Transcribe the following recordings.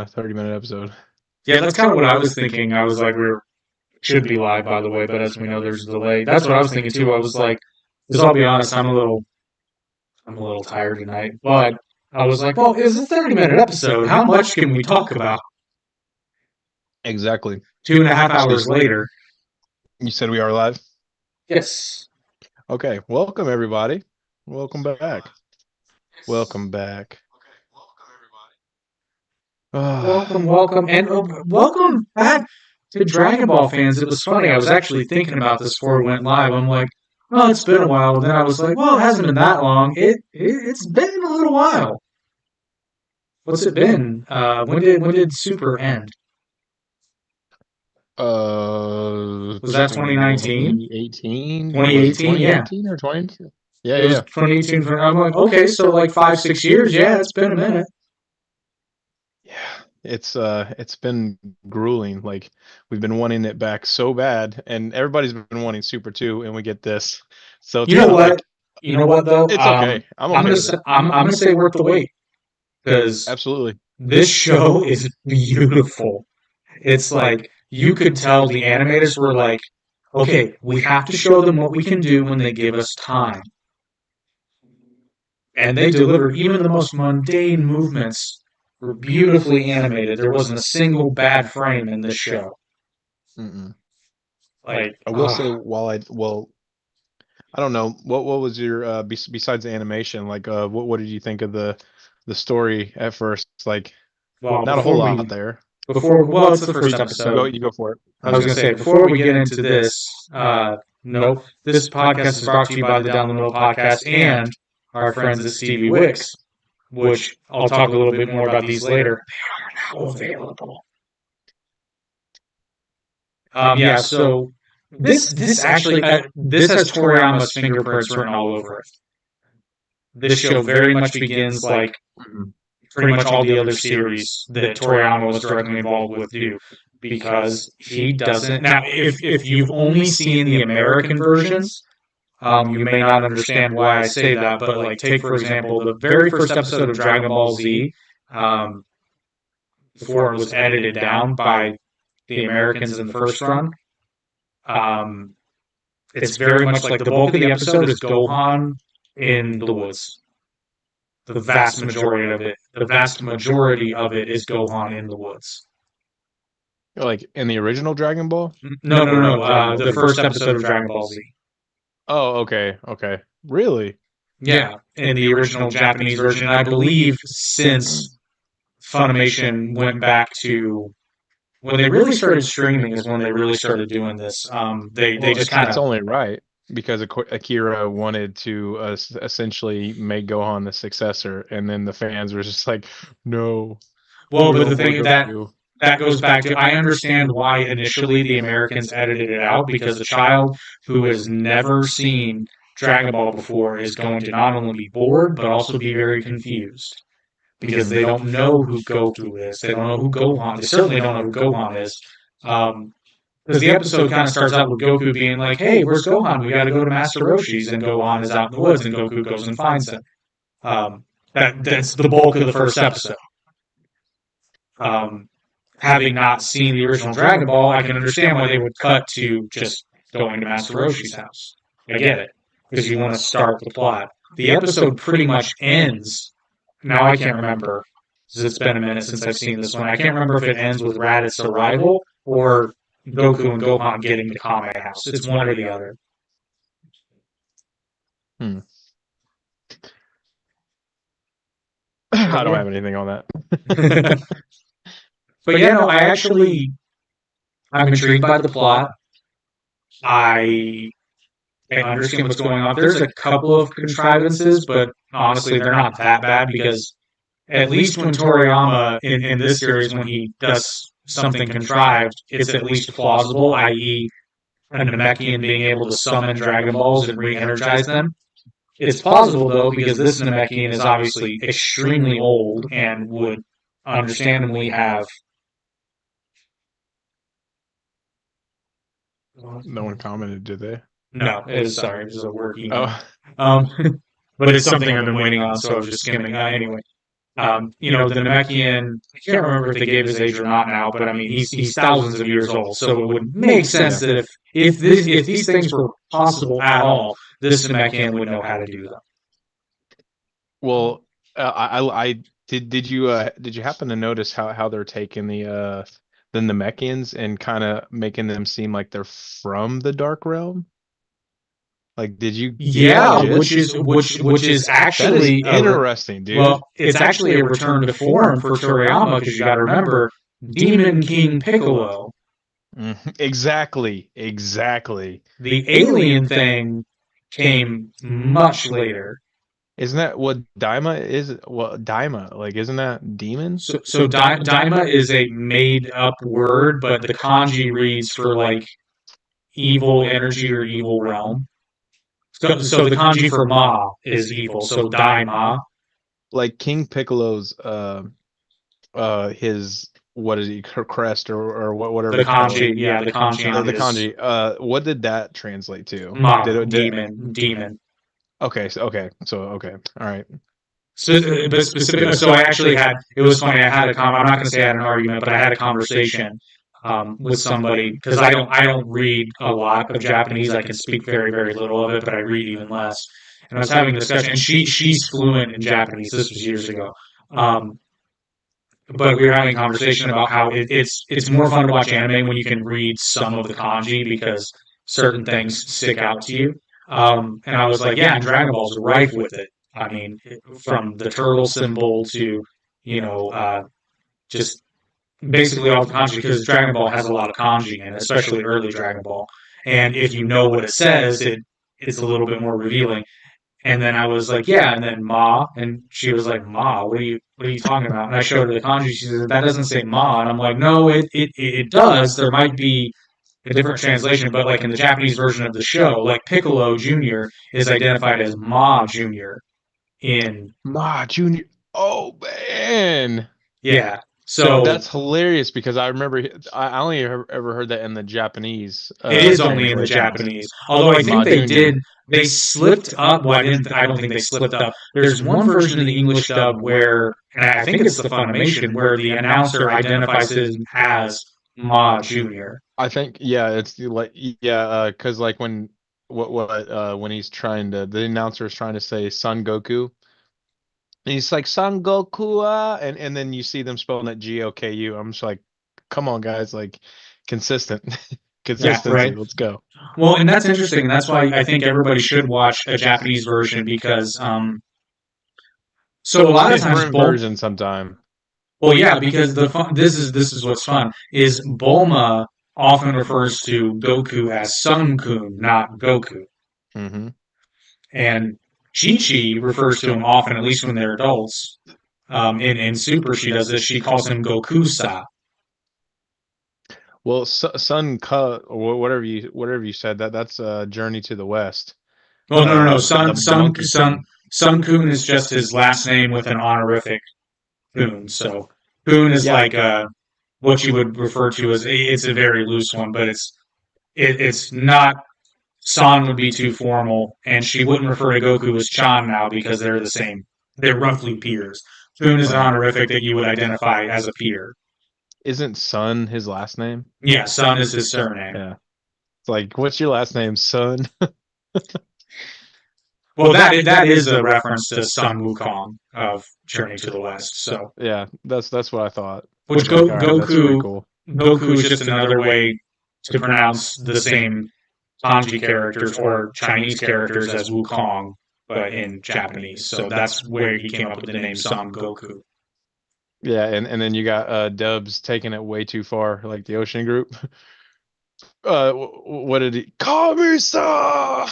a 30-minute episode. Yeah, that's kind of what I was thinking. I was like, should be live, by the way, but as we know, there's a delay. That's what I was thinking too. I was like, because I'll be honest, I'm a little tired tonight, but I was like, well, it's a 30-minute episode. How much can we talk about? Exactly. Two and a half hours later. You said we are live? Yes. Okay. Welcome, everybody. Welcome back. Welcome back. Welcome, and welcome back to Dragon Ball fans. It was funny. I was actually thinking about this before we went live. I'm like, oh, it's been a while. And then I was like, well, it hasn't been that long. It's been a little while. What's it been? When did Super end? Was that 2019? 2018? Was it 2018? Yeah. 2018 or 20? Yeah, It was yeah. 2018. I'm like, okay, so like 5, 6 years. Yeah, it's been a minute. Yeah. It's been grueling. Like we've been wanting it back so bad, and everybody's been wanting Super 2, and we get this. So it's You know kind of what? like You know what though? it's okay. I'm okay with it. I'm gonna say worth the wait because Absolutely. this show is beautiful. It's like you could tell the animators were like, okay, we have to show them what we can do when they give us time. And they delivered. Even the most mundane movements were beautifully animated. There wasn't a single bad frame in this show. Mm-mm. Like, I will say, I don't know what was your besides the animation, like what did you think of the story at first? Like well, not a whole lot there. well, it's the first episode. You go for it. I was going to say, before we get into this, nope, this podcast is brought to you by the Down the Middle Podcast and our friends at Stevie Wicks, which I'll talk a little bit more about these later. They are now available. Yeah, so this actually, this has Toriyama's fingerprints written all over it. This show very much begins like pretty much all the other series that Toriyama was directly involved with do, because he doesn't. Now, if you've only seen the American versions, you may not understand why I say that. But like, take for example the very first episode of Dragon Ball Z, um, before it was edited down by the Americans in the first run. Um, it's very much like the bulk of the episode is Gohan in the woods. The vast majority of it is Gohan in the woods. Like in the original Dragon Ball? No. The first episode of Dragon Ball Z. Oh, okay, okay. Really? Yeah, in the original Japanese version, I believe since Funimation went back to when they really started streaming is when they really started doing this. They just kind It's of only right because Akira wanted to essentially make Gohan the successor, and then the fans were just like, "No, well, we but the don't want thing that Goku." that goes back to I understand why initially the Americans edited it out because a child who has never seen Dragon Ball before is going to not only be bored but also be very confused because they don't know who Goku is. They don't know who Gohan. They certainly don't know who Gohan is. Because the episode kind of starts out with Goku being like, "Hey, where's Gohan? We got to go to Master Roshi's," and Gohan is out in the woods, and Goku goes and finds him. That's the bulk of the first episode. Um, Having not seen the original Dragon Ball, I can understand why they would cut to just going to Master Roshi's house. I get it, because you want to start the plot. The episode pretty much ends. Now I can't remember, because it's been a minute since I've seen this one. I can't remember if it ends with Raditz' arrival or Goku and Gohan getting to Kame House. It's one or the other. Hmm. I don't have anything on that. But yeah, no, I'm intrigued by the plot. I understand what's going on. There's a couple of contrivances, but honestly, they're not that bad because at least when Toriyama in this series, when he does something contrived, it's at least plausible, i.e., a Namekian being able to summon Dragon Balls and re-energize them. It's plausible though because this Namekian is obviously extremely old and would understandably have. No one commented, did they? No, it was a work email. Oh, Um, but it's something I've been waiting on, so I was just skimming. Anyway, The Namekian, I can't remember if they gave his age or not now, but I mean, he's thousands of years old, so it would make sense Yeah. that if these things were possible at all, this Namekian would know how to do them. Well, did you happen to notice how they're taking the Namekians and kind of making them seem like they're from the Dark Realm? Like, did you get that Yeah, gist? which is That is actually interesting, dude. well, it's actually a return to form for Toriyama because you got to remember Demon King Piccolo, Exactly, exactly. the alien thing came much later. Isn't that what Daima is? Well, Daima, like, isn't that demon? Daima is a made up word, but the kanji reads for like evil energy or evil realm. So the kanji for Ma is evil. So Daima, Like King Piccolo's his what is he, her crest or whatever the you call it. kanji, yeah, the kanji on The his kanji. What did that translate to? Ma, Did demon. okay, so okay. All right. But specific, so I actually had. It was funny. I had a I'm not going to say I had an argument, but I had a conversation with somebody because I don't read a lot of Japanese. I can speak very very little of it, but I read even less. And I was having a discussion, and she's fluent in Japanese. This was years ago. Um, but we were having a conversation about how it's more fun to watch anime when you can read some of the kanji because certain things stick out to you. And I was like, yeah, and Dragon Ball's rife with it. I mean, from the turtle symbol to you know just basically all the kanji because Dragon Ball has a lot of kanji in it, especially early Dragon Ball. And if you know what it says, it's a little bit more revealing. And then I was like, yeah. And then Ma, and she was like, Ma, what are you talking about? And I showed her the kanji. She said, that doesn't say Ma. And I'm like, no, it does. There might be a different translation, but like in the Japanese version of the show, like Piccolo Jr. is identified as Ma Jr. in, Ma Junior. Oh man. yeah. So That's hilarious because I remember I only ever heard that in the Japanese it is only in the translations. Japanese. Although I think Ma they Junior. did, they slipped up. Well, I don't think they slipped up. There's one version of the English dub where, and I think it's the Funimation, where the announcer identifies him as Ma Jr. I think yeah, like yeah, because like when he's trying to the announcer is trying to say Son Goku, and he's like Son Goku, and then you see them spelling it Goku. I'm just like, come on, guys, like consistent Yeah, consistency. right. Let's go. Well, and that's interesting. And that's why I think everybody should watch a Japanese version because, so a lot of times, Different version sometime. well, yeah, because this is what's fun is Bulma often refers to Goku as Sun Kun, not Goku. Hmm. And Chi-Chi refers to him often, at least when they're adults. In Super, she does this. She calls him Gokusa. Well, Sun Ka or whatever you said that's Journey to the West. Well, no, no, no. The monkey king. Sun Kun is just his last name with an honorific Kun. So Kun is Yeah, like what you would refer to as it's a very loose one, but it's not. San would be too formal, and she wouldn't refer to Goku as Chan now because they're the same. They're roughly peers. Kun is an right. honorific that you would identify as a peer. Isn't Sun his last name? Yeah, Sun is his surname. Yeah. It's like, what's your last name, Sun? Well, that is a reference to Sun Wukong of Journey to the West. So, Yeah, that's what I thought. I which was like, all right, that's pretty cool. Goku is just another way to pronounce the same kanji characters or Chinese characters as Wukong, but in Japanese. So that's where he came up with the name Son Goku. Yeah, and then you got Dubs taking it way too far, like the Ocean Group. What did he? Kami-san!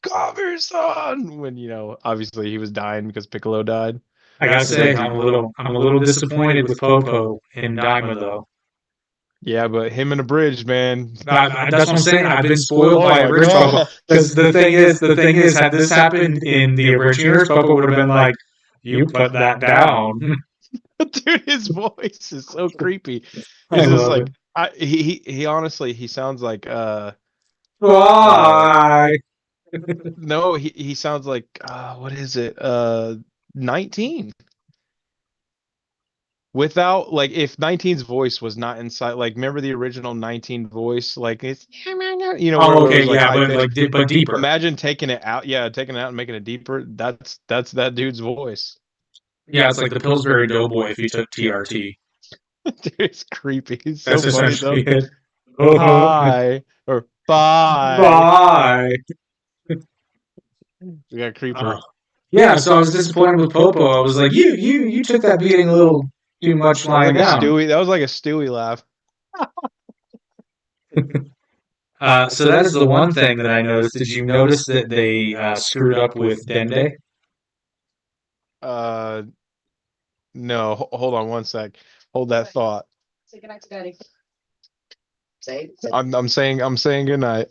Kami-san! When obviously he was dying because Piccolo died. I gotta It's like say, he, I'm a little disappointed with Popo in Daima though. yeah, but him in the bridge, man. That's what I'm saying. I've been spoiled Oh by my original Popo god, because the thing is, had this happened in the original universe, Popo would have been like, "You put that down." dude, his voice is so creepy. I He's just love like it. he honestly he sounds like uh Why? no he sounds like what is it 19. without like if 19's voice was not inside, like remember the original 19 voice, like it's Oh, where it okay, was like yeah, high but pitched. but deeper. Imagine taking it out, yeah, taking it out and making it deeper. That's that dude's voice. Yeah, it's like the Pillsbury Doughboy if you took TRT. Dude, it's creepy. It's so That's funny essentially though. it. Oh, Hi or bye. bye. We got Oh. creeper. Yeah, so I was disappointed with Popo. I was like, you took that beating a little too much That was lying like a down. Stewie. That was like a Stewie laugh. So that is the one thing that I noticed. Did you notice that they screwed up with Dende? Uh, no, hold on one sec. Hold that thought. I'm saying good night.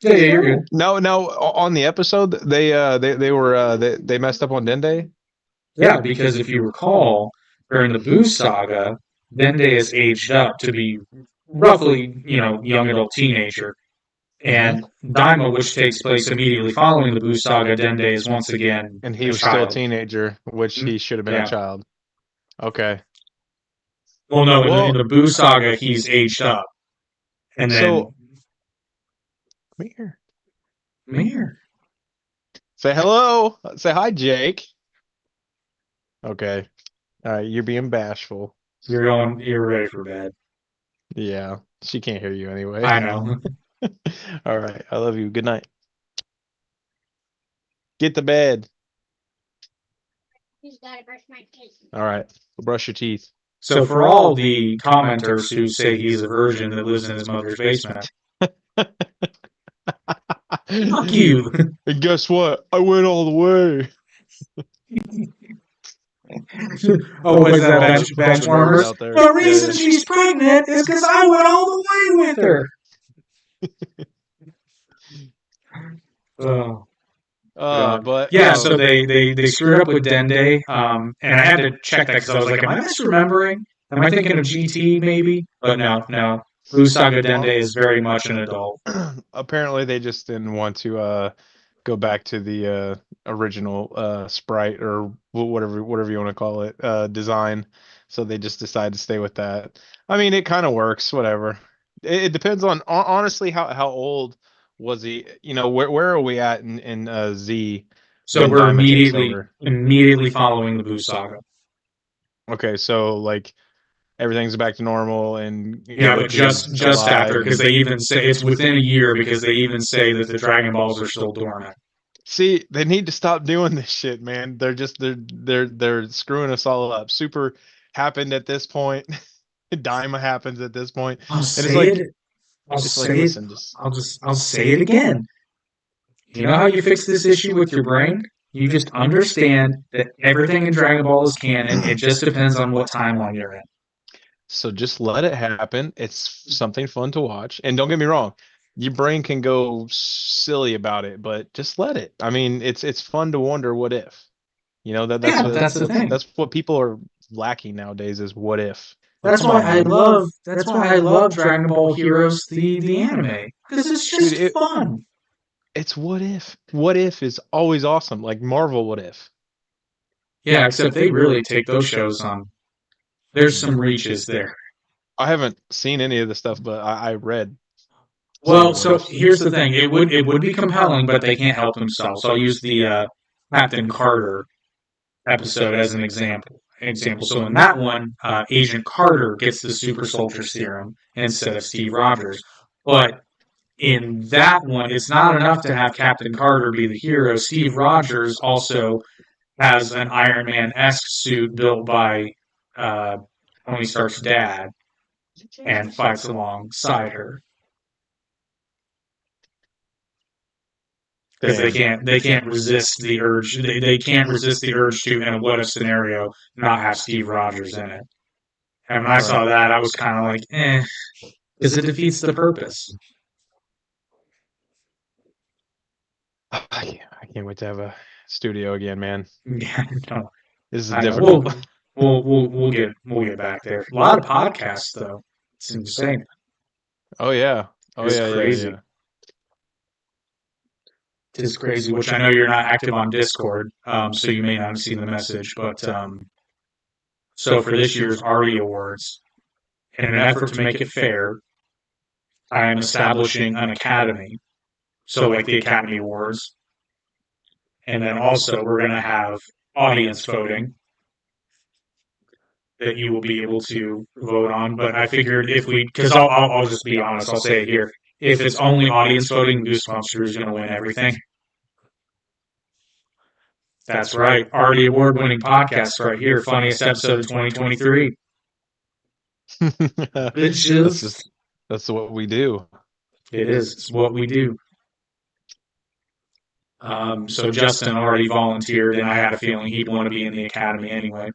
Yeah, yeah, you're good. No, no. On the episode, they were they messed up on Dende. Yeah, because if you recall, during the Boo saga, Dende is aged up to be roughly, young adult teenager. Hmm. And Daima, which takes place immediately following the Boo saga, Dende is once again And he a was still a child. teenager, which he should have been a Yeah. child. Okay. Well, no, in Well, the Boo saga, he's aged up. And so then, come here. Mir, Say hello. Say hi, Jake. Okay. All right. You're being bashful. you're ready for bed. Yeah. She can't hear you anyway. I know. All right. I love you. Good night. Get to bed. All right. Brush your teeth. So for all the commenters who say he's a virgin that lives in his mother's basement, fuck you. And guess what? I went all the way. Oh, was For that all the nerds Benchwarmers? out there. The Yeah, reason yeah. she's pregnant is because I went all the way with her. Oh. But Yeah, so they screwed up with Dende, and I had to check that because I was like, am I misremembering? Am I thinking of GT maybe? But no, no. Blue Saga Dende is very much an adult. apparently they just didn't want to go back to the original sprite or whatever you want to call it design. So they just decided to stay with that. I mean, it kind of works, whatever. It depends on honestly how old was he? Where are we at in Z So when we're Daima takes over? immediately following the Blue Saga. Okay, so like everything's back to normal and Yeah, but Goku's just after alive because and they even say it's within a year because they even say that the Dragon Balls are still dormant. see, they need to stop doing this shit, man. They're screwing us all up. Super happened at this point. Daima happens at this point. I'll And it's say like it. I'll it's like say it. listen, just I'll say it again. You know how you fix this issue with your brain? You just understand that everything in Dragon Ball is canon. It just depends on what timeline you're in. so just let it happen. It's something fun to watch. And don't get me wrong, your brain can go silly about it, but just let it. I mean, it's fun to wonder what if. Yeah, but that's the thing. That's what people are lacking nowadays is what if. Like, That's come why on, I man. love. That's why I love Dragon Ball Heroes, the anime, because it's Dude, just fun. it's what if. What if is always awesome. Like Marvel what if. Yeah, except they really take those shows on. There's some reaches there. I haven't seen any of the stuff, but I read some of the Well, what so ifs. here's the thing. It would be compelling, but they can't help themselves. I'll use the Captain Carter episode as an example. So in that one, Agent Carter gets the super soldier serum instead of Steve Rogers. But in that one, it's not enough to have Captain Carter be the hero. Steve Rogers also has an Iron Man esque suit built by uh, Tony Stark's dad and fights alongside her because Damn. they can't resist the urge they can't resist the urge to in a what if scenario not have Steve Rogers in it. And when I Right. saw that, I was kind of like, because it defeats the purpose. I can't wait to have a studio again, man. Yeah, no, This is I know. difficult. We'll get back there. A lot of podcasts though. It's insane. Oh yeah. Oh It's yeah, yeah, crazy. yeah. It's crazy. Which I know you're not active on Discord, so you may not have seen the message, but So for this year's Artie Awards, in an effort to make it fair, I am establishing an academy. So like the Academy Awards. And then also we're going to have audience voting that you will be able to vote on. But I figured if we, because I'll just be honest, I'll say it here. If it's only audience voting, Goosebumps Crew is going to win everything. That's right. Artie Award winning podcast right here. Funniest episode of 2023. That's Bitches. just that's what we do. It is. It's what we do. So Justin already volunteered, and I had a feeling he'd want to be in the academy anyway.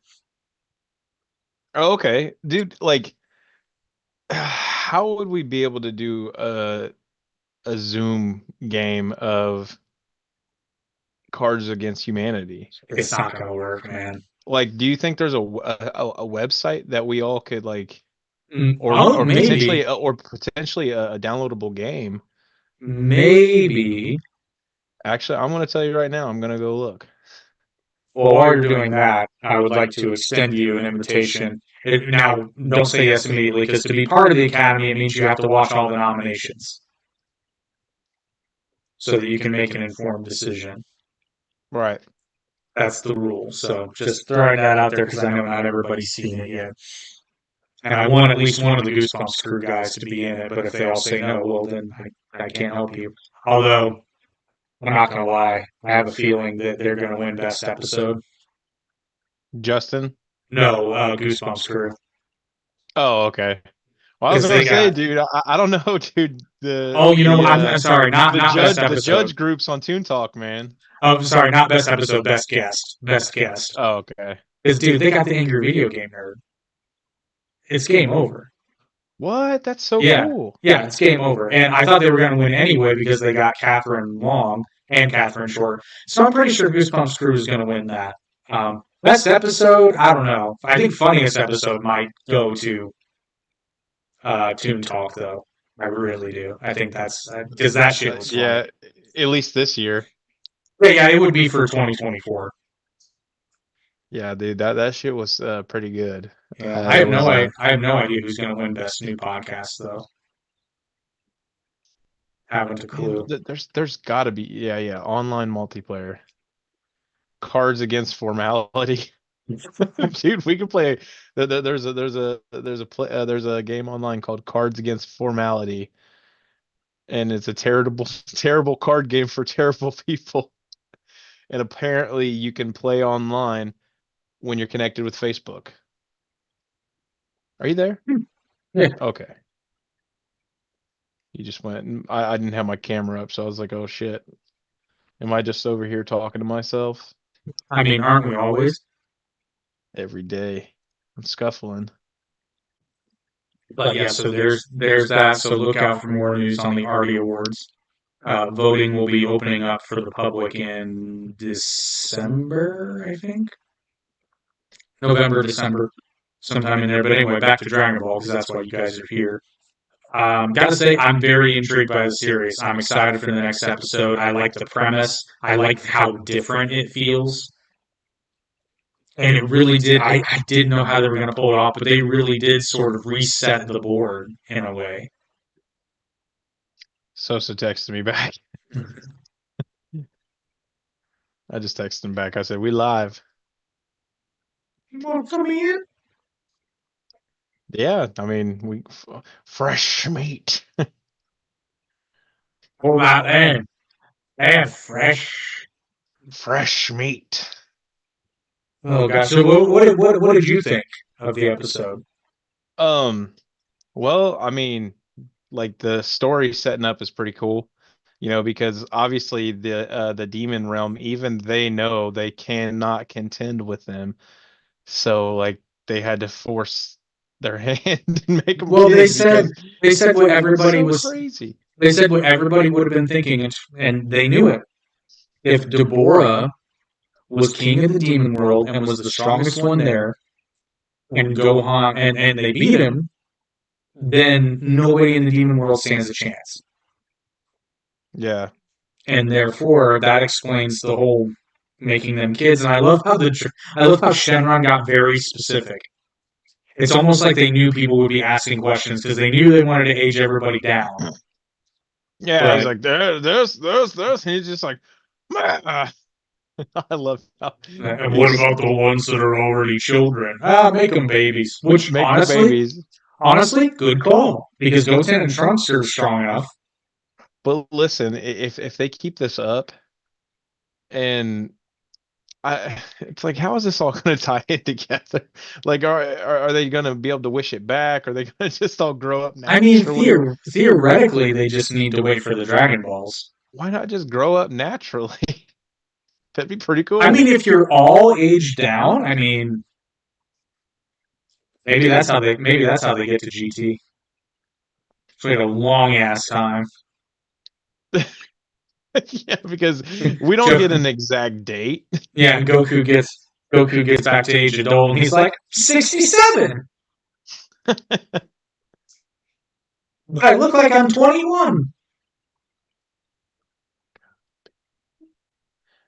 Oh, okay, dude. Like, how would we be able to do a Zoom game of Cards Against Humanity? It's not gonna work, man. Like, do you think there's a website that we all could like, Oh, maybe, or potentially a downloadable game? maybe. Actually, I'm gonna tell you right now. I'm gonna go look. Well, while you're doing that, I would like to extend you an invitation. Now, don't say yes immediately, because to be part of the Academy, it means you have to watch all the nominations so that you can make an informed decision. Right. That's the rule. So just throwing that out there because I know not everybody's seen it yet. And I want at least one of the Goosebumps crew guys to be in it, but if they all say no, well, then I can't help you. Although, I'm not going to lie, I have a feeling that they're going to win Best Episode. Justin? No, Goosebumps crew. Oh, okay. Well, I was Because they gonna say, got. dude, I don't know, dude. Oh, you know, I'm sorry, not Best The Episode. judge groups on Toon Talk, man. Oh, sorry, not Best Episode, Best Guest. Best Guest. Oh, okay. Because, dude, they got the Angry Video Game Nerd. It's game over. What? That's so Yeah, cool. yeah, it's game over. And I thought they were going to win anyway because they got Catherine Long and Catherine Short. So I'm pretty sure Goosebumps Crew is going to win that. Best episode, I don't know. I think funniest episode might go to Toon Talk, though. I really do. I think that's because that shit was funny. Yeah, at least this year. But yeah, it would be for 2024. Yeah, dude, that shit was pretty good. Yeah, It was I have no idea who's going to win Best New Podcast though. Haven't a man, clue. there's got to be yeah, online multiplayer. Cards Against Formality. Dude, we can play. There's a game online called Cards Against Formality, and it's a terrible terrible card game for terrible people. And apparently, you can play online when you're connected with Facebook. Are you there? Yeah. Okay. You just went. And I didn't have my camera up, so I was like, "Oh shit, am I just over here talking to myself I mean, aren't we always? every day? I'm scuffling." But yeah, so there's that. So look out for more news on the Artie Awards. Voting will be opening up for the public in December, I think. November, December, sometime in there. But anyway, back to Dragon Ball because that's why you guys are here. Gotta say, I'm very intrigued by the series. I'm excited for the next episode. I like the premise. I like how different it feels. And it really did. I didn't know how they were going to pull it off, but they really did sort of reset the board in a way. Sosa texted me back. I just texted him back. I said, "We live." You want to come in? Yeah, I mean, fresh meat. Oh, that and fresh. Fresh meat. Oh gosh. So what did you think of the episode? Um, well, I mean, like the story setting up is pretty cool, because obviously the demon realm, even they know they cannot contend with them. So like they had to force their hand and make them Well, kids because they said what everybody so was. crazy. They said what everybody would have been thinking, and they knew it. If Deborah was king of the demon world and was the strongest one there, and Gohan and they beat him, then nobody in the demon world stands a chance. Yeah. And therefore that explains the whole making them kids. And I love how Shenron got very specific. It's almost like they knew people would be asking questions because they knew they wanted to age everybody down. Yeah, he's But like there's. And he's just like, "Meh." I love how and what he's about the ones that are already children? Ah, make them babies. Which make the babies. honestly, good call because Goten and Trunks are strong enough. But listen, if they keep this up, and it's like, how is this all going to tie in together? Like, are they going to be able to wish it back? Are they going to just all grow up I mean, naturally? theoretically, they just need to wait for the Dragon Balls. Why not just grow up naturally? That'd be pretty I cool. mean, if you're all aged down, I mean, maybe that's how they get to GT. It's like a long ass time. Yeah, because we don't get an exact date. Yeah, and Goku gets back to age adult, and he's like 67. But I look like I'm 21.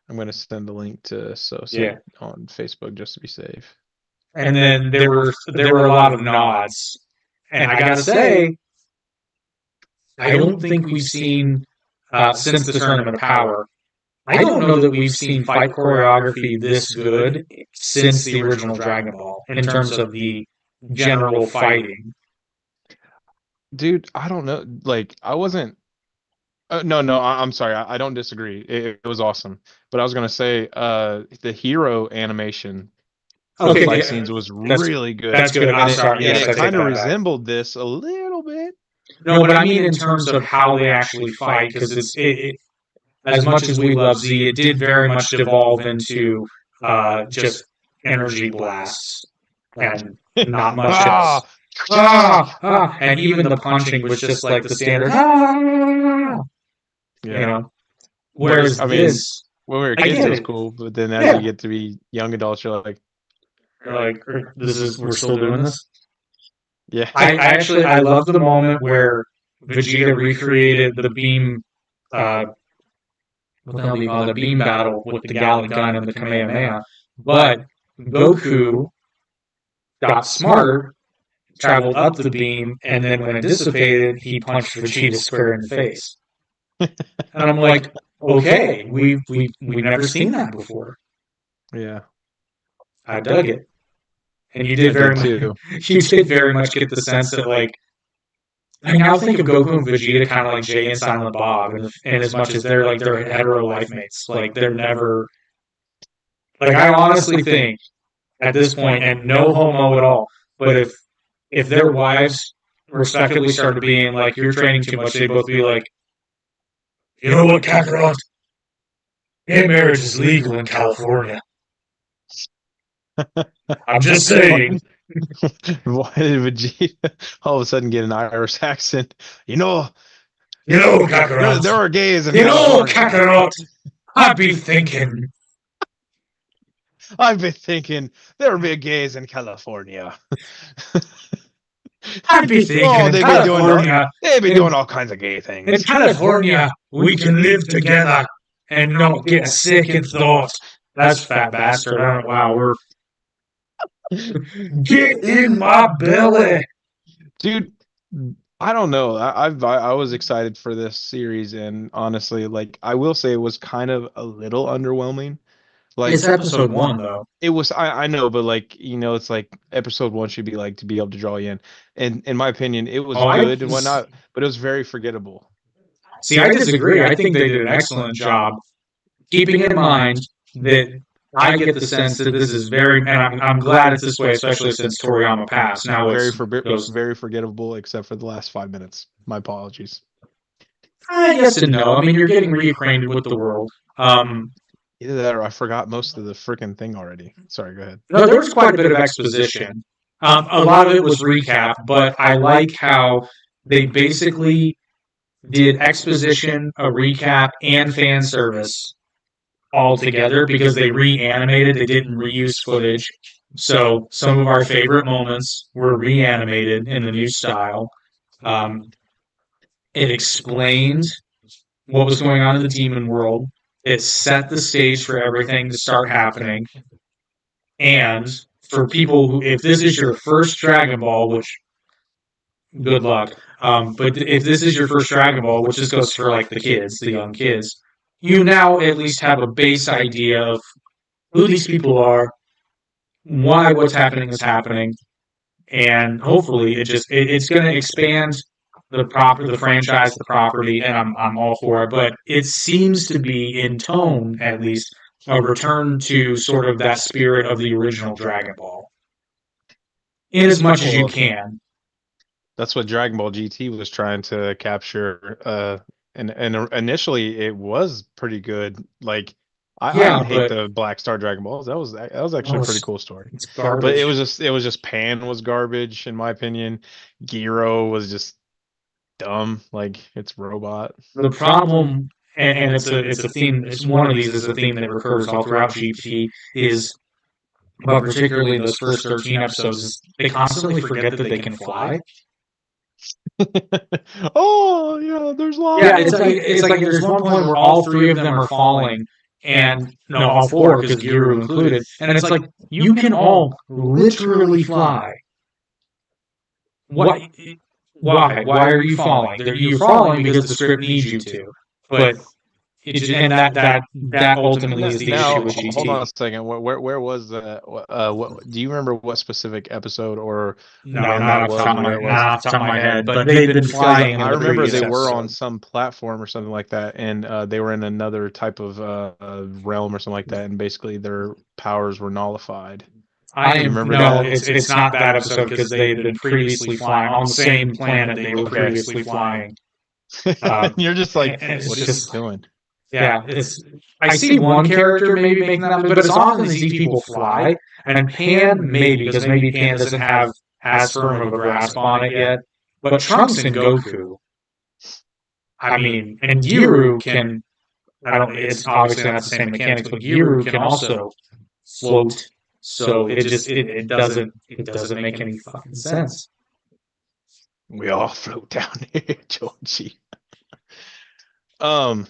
I'm going to send the link to Sosa Yeah, on Facebook just to be safe. and then there were a lot of nods, and I gotta say, I don't think we've seen since the Tournament of Power. I don't know that we've seen fight choreography this good since the original Dragon Ball in terms of the general fighting. Dude, I don't know. Like, I wasn't. No, I'm sorry. I don't disagree. It was awesome. But I was gonna say, the hero animation for the Okay, fight yeah, scenes was really good, that's good. I'm and it sorry. and Yes, it I take kind of that back. resembled this a little bit. No, but I mean in terms of how they actually fight, because as much as we love Z, it did very much devolve into just energy blasts and not much else. Ah, And even the punching was just like the standard, ah, you yeah. know. Which, Whereas I mean, this, when we were I kids, get it was it. cool, but then as you Yeah, get to be young adults, you're like, like we're still doing this. yeah. I loved the moment where Vegeta recreated the beam. Uh, what the hell do you call it? A beam battle with the Galick gun and the Kamehameha. But Goku got smart, traveled up the beam, and then when it dissipated, he punched Vegeta square in the face. And I'm like, okay, we've never seen that before. Yeah, I dug it, and I did too. you did very much get the sense that like I now think of Goku and Vegeta kind of like Jay and Silent Bob, and as much as they're like they're hetero life mates, like they're never like I honestly think at this point, and no homo at all, but if their wives respectively started being like you're training too much, they'd both be like, you know what, Kakarot, gay marriage is legal in California. I'm just saying. Why did Vegeta all of a sudden get an Irish accent? You know, You know, Kakarot. there are gays in You know, California. Kakarot. I'd be thinking. I've been thinking there will be gays in California. I'd be thinking Oh, in California. they've been doing In, all kinds of gay in things. California, we can live together and not get a second thought. That's fat bastard. Wow, we're get in my belly. Dude, I don't know. I was excited for this series, and honestly, like I will say, it was kind of a little underwhelming. It's Like episode one, though. it was, I know, but like it's like episode one should be like to be able to draw you in. And in my opinion, it was Oh, I good and whatnot, but it was very forgettable. see. I disagree. I think they did an excellent job keeping in mind that I get the sense that this is very, and I'm glad it's this way, especially since Toriyama passed. Now it's goes. Very forgettable, except for the last 5 minutes. My apologies. Yes and no. I mean, you're getting reacquainted with the world. Either that or I forgot most of the freaking thing already. Sorry, go ahead. No, there was quite a bit of exposition. A lot of it was recap, but I like how they basically did exposition, a recap, and fan service all together because they reanimated. They didn't reuse footage. So some of our favorite moments were reanimated in the new style. Um, it explained what was going on in the demon world. It set the stage for everything to start happening. And for people who, if this is your first Dragon Ball, which good luck. But if this is your first Dragon Ball, which this goes for like the kids, the young kids, you now at least have a base idea of who these people are, why what's happening is happening, and hopefully it's going to expand the franchise, the property, and I'm all for it. But it seems to be in tone, at least, a return to sort of that spirit of the original Dragon Ball, in as much as you Well, can. that's what Dragon Ball GT was trying to capture. And initially it was pretty good. Like I Yeah, didn't hate but the Black Star Dragon Balls. That was actually no, a pretty cool story. it's But it garbage. was just Pan was garbage in my opinion. Gyro was just dumb. Like it's robot. The problem, and it's a theme. It's one of these is a theme that recurs all throughout GPT is, but particularly in those first 13 episodes, is they constantly forget that they can fly. Oh yeah, there's Yeah, lava. it's like there's one point where all three of them are falling, and no, all four because Guru included, and it's like you can all literally fly. What? Why? Why are you falling? You're falling because the script needs you to, but and that ultimately is the issue Now, with hold on GT. a second. Where was that? What do you remember? What specific episode or No, when that was or where it was? not off the top of my head, but they've been Because flying in I the remember previous they were on episode. some platform or something like that, and they were in another type of realm or something like that, and basically their powers were nullified. I Do you am remember no, that? it's not that episode because they had been previously flying on the same planet they were Okay. previously flying. Um, You're just like, and it's what is he just doing? yeah, it's I see one character maybe making that, but it's often these people fly, and Pan maybe because maybe Pan doesn't have as firm of a grasp on it yet. But Trunks and Goku, I mean, and Giru can. I don't. It's obviously not the same mechanics, but Giru can also float. So it doesn't make any fucking sense. We all float down here, Georgie. Um,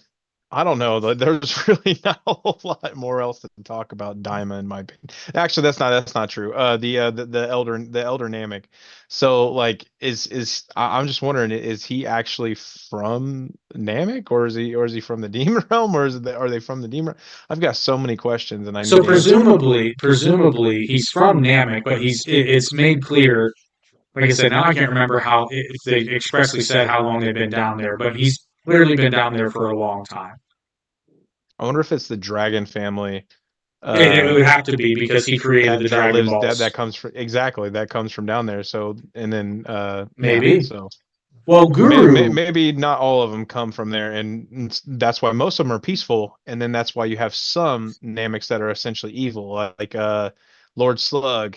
I don't know. There's really not a whole lot more else to talk about Daima in my opinion. Actually, that's not true. The elder Namek. So like I'm just wondering, is he actually from Namek or is he from the Demon Realm or are they from the Demon? I've got so many questions and I So need answers. presumably he's from Namek, but it's made clear. Like I said, now I can't remember how if they expressly said how long they've been down there, but he's clearly been down there for a long time. I wonder if it's the Dragon family It would have to be because he created the that Dragon lives that Balls. comes from exactly that comes from down there. So and then yeah, Maybe. so. Well, Guru. Maybe not all of them come from there, and that's why most of them are peaceful. And then that's why you have some Nameks that are essentially evil, like Lord Slug,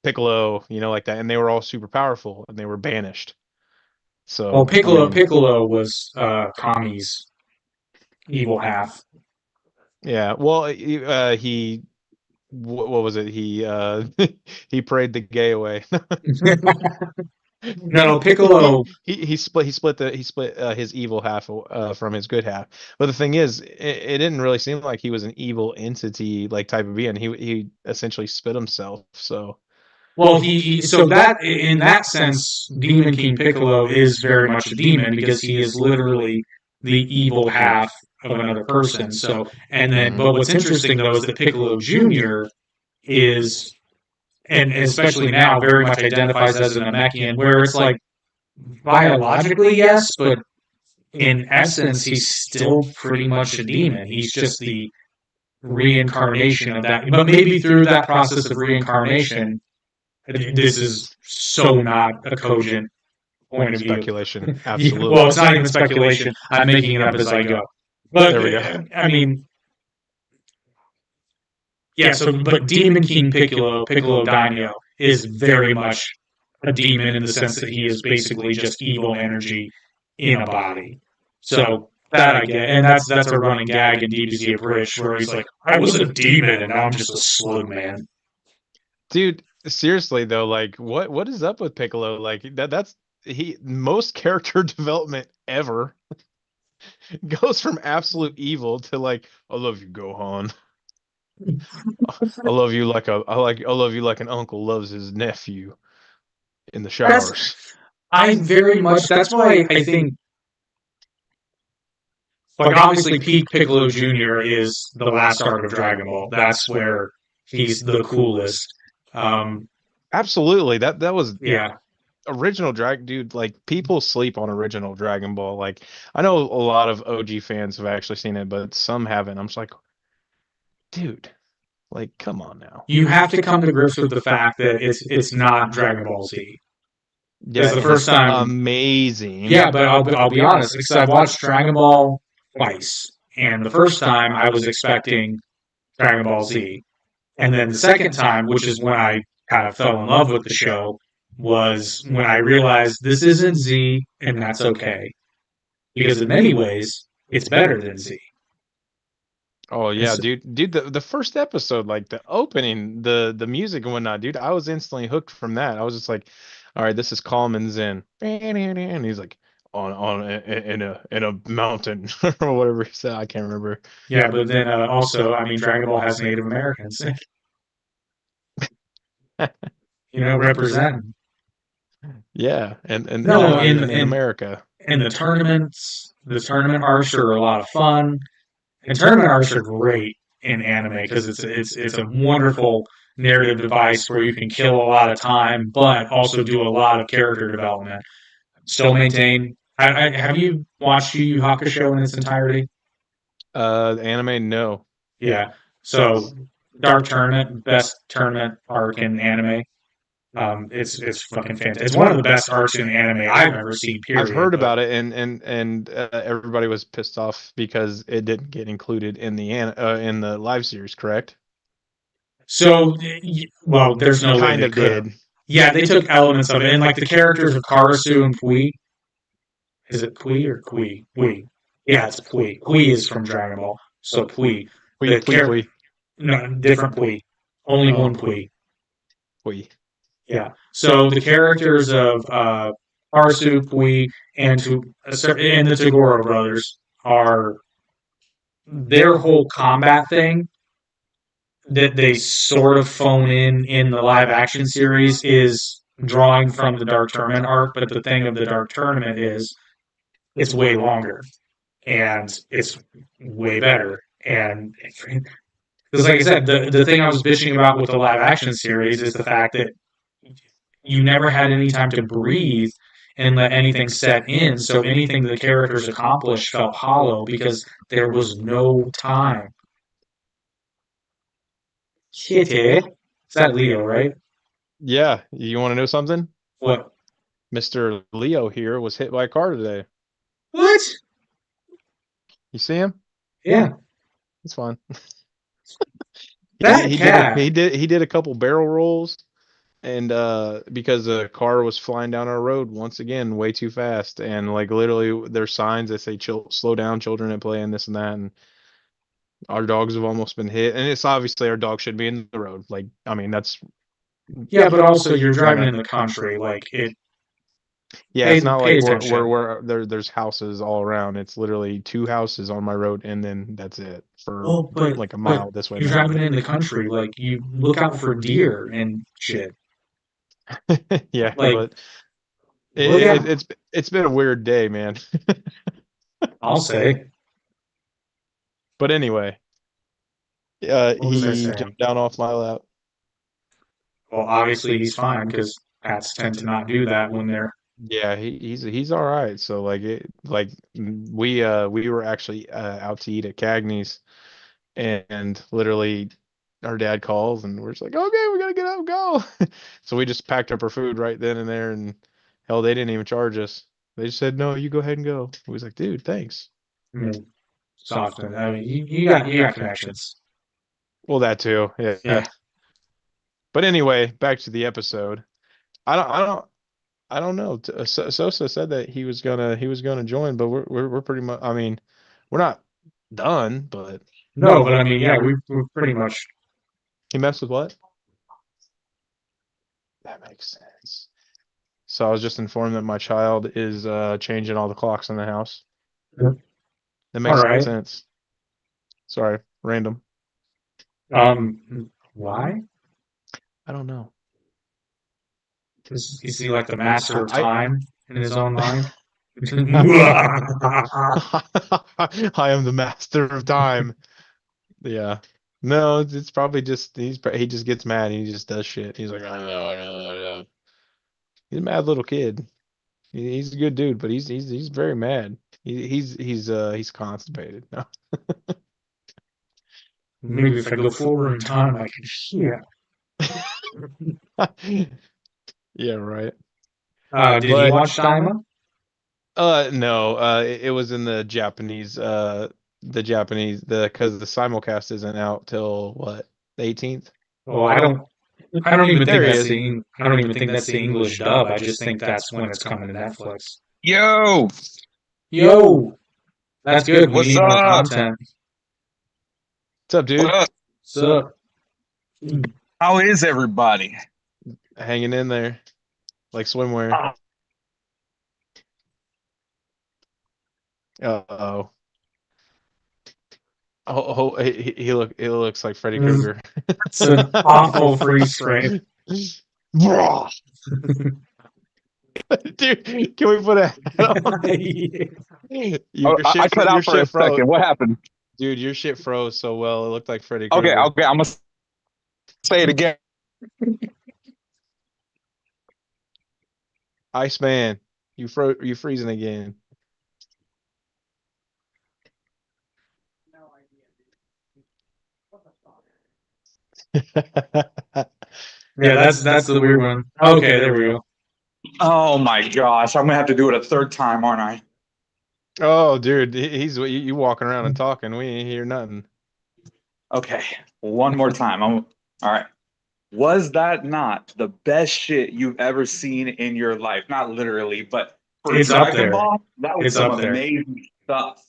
Piccolo, like that. And they were all super powerful, and they were banished. Well, So I mean, Piccolo was Kami's evil half. yeah. Well, he what was it? He he prayed the gay away. No, Piccolo. He split his evil half from his good half. But the thing is, it didn't really seem like he was an evil entity like type of being. He essentially spit himself. So Well, so that in that sense, Demon King Piccolo is very much a demon because he is literally the evil half of another person. So, and then, mhm. but what's interesting though is that Piccolo Junior is, and especially now, very much identifies as an Namekian, where it's like biologically yes, but in essence, he's still pretty much a demon. He's just the reincarnation of that. But maybe through that process of reincarnation, this is so not a cogent point of view. Speculation, Well, absolutely. it's not even speculation. I'm making it up as I go. But There we go. I mean, yeah. So, but Demon King Piccolo Daimyo, is very much a demon in the sense that he is basically just evil energy in a body. So that I get, and that's a running gag in DBZ Abridged where he's like, "I was a demon and now I'm just a slug man." Dude, seriously though, like what is up with Piccolo? Like that's he most character development ever goes from absolute evil to like, I love you, Gohan. I love you like I love you like an uncle loves his nephew in the That's showers. I very much. That's why I think, like, obviously, Peak Piccolo Jr. is the last arc of Dragon Ball. That's where he's the coolest. Um, Absolutely. That was yeah, original Dragon dude, like people sleep on original Dragon Ball. Like I know a lot of OG fans have actually seen it, but some haven't. I'm just like, dude, like come on now. you have to come to grips with the fact that it's not Dragon Ball Z. Yeah, Because the and first it's time, amazing. yeah, but I'll be honest, because I've watched Dragon Ball twice, and the first time I was expecting Dragon Ball Z, and then the second time, which is when I kind of fell in love with the show, was when I realized this isn't Z, and that's okay, because in many ways it's better than Z. Oh And yeah, so, dude, the first episode, like the opening, the music and whatnot, dude, I was instantly hooked from that. I was just like, all right, this is calm and zen. And he's like in a mountain or whatever he said. I can't remember. yeah, but then also, I mean, Dragon Ball has Native Americans, representing. Yeah, and No, not even in America. in the tournament arcs are a lot of fun. And tournament arcs are great in anime because it's a wonderful narrative device where you can kill a lot of time, but also do a lot of character development. Still maintain. Have you watched Yu Yu Hakusho in its entirety? Anime, no. Yeah. So Dark Tournament, best tournament arc in anime. It's fucking fantastic. It's one of the best arcs in anime I've ever seen. I've Period. heard But about it, and everybody was pissed off because it didn't get included in in the live series, correct? so, well, there's no way Kind they of could have. did. Yeah, they took elements of it, and like the characters of Karasu and Pui. Is it Pui or Kui? Pui. Yeah, it's Pui. Pui is from Dragon Ball. So Pui. Pui The pui character, pui. no, different Pui. Only Oh, one Pui. pui. Yeah. So the characters of Arsu, Pui, and the Tagoro brothers are their whole combat thing that they sort of phone in the live action series is drawing from the Dark Tournament arc, but the thing of the Dark Tournament is it's way longer and it's way better. And because, like I said, the thing I was bitching about with the live action series is the fact that you never had any time to breathe and let anything set in. So anything the characters accomplished felt hollow because there was no time. Kitty. Is that Leo, right? Yeah, you want to know something? What? Mr. Leo here was hit by a car today. What? You see him? Yeah. It's fine. That cat. He did a couple barrel rolls and because a car was flying down our road once again way too fast and like literally there's signs that say slow down children at play and this and that and our dogs have almost been hit and it's obviously our dog should be in the road. Like I mean that's Yeah, but also you're kind driving of in the country. Like it. yeah, it's not Pay like attention. there's houses all around. It's literally two houses on my road and then that's it for Well, like a but mile this way you're maybe. driving in the country. Like you look out for deer and shit. Yeah, Like but look out. it's been a weird day, man. I'll say. But anyway, What was I he saying? jumped down off my lap. Well, obviously he's fine because cats tend to not do that when they're. Yeah, he's all right. So we were actually out to eat at Cagney's and literally our dad calls and we're just like, okay, we gotta get up, and go. So we just packed up our food right then and there and hell, they didn't even charge us. They just said, no, you go ahead and go. We was like, dude, thanks. I mean, soften. I mean, you got connections. Well, that too. Yeah. Yeah. But anyway, back to the episode. I don't I don't know. Sosa said that he was gonna join, but we're pretty much. I mean, we're not done, but No, but I mean, yeah, we pretty much. he messed with what? That makes sense. So I was just informed that my child is changing all the clocks in the house. That All makes right. sense. Sorry, random. Why? I don't know. Is he like the master of I time in his own mind? I am the master of time. Yeah. No, it's probably just he just gets mad and he just does shit. He's like, I know. He's a mad little kid. He's a good dude, but he's very mad. He's constipated. No. Maybe if I go forward in time, I can hear. Yeah, right. Did you But watch Daima? no, it was in the Japanese because the simulcast isn't out till what, the 18th? Oh, I don't. I don't even think There he that's is. the. I don't even think that's the English dub. I just think that's when it's coming to Netflix. Yo, Yo, that's good. We what's need more up? content. What's up, What dude? up? What's up? How is everybody? Hanging in there like swimwear. Uh-oh. He looks like Freddy Krueger. It's an awful freeze frame. Bruh. Dude, can we put a hat on? Oh, I cut Your out for a shit froze. second. What happened? Dude, your shit froze so well. It looked like Freddy Okay, Krueger. okay, I'm gonna say it again. Iceman, you freezing again. Yeah, that's the weird one. Okay, there we go. Oh my gosh, I'm gonna have to do it a third time, aren't I? Oh, dude, he's you walking around and talking. We ain't hear nothing. Okay, one more time. All right. Was that not the best shit you've ever seen in your life? Not literally, but for It's up Dragon there. Ball, that was It's some up there. amazing stuff.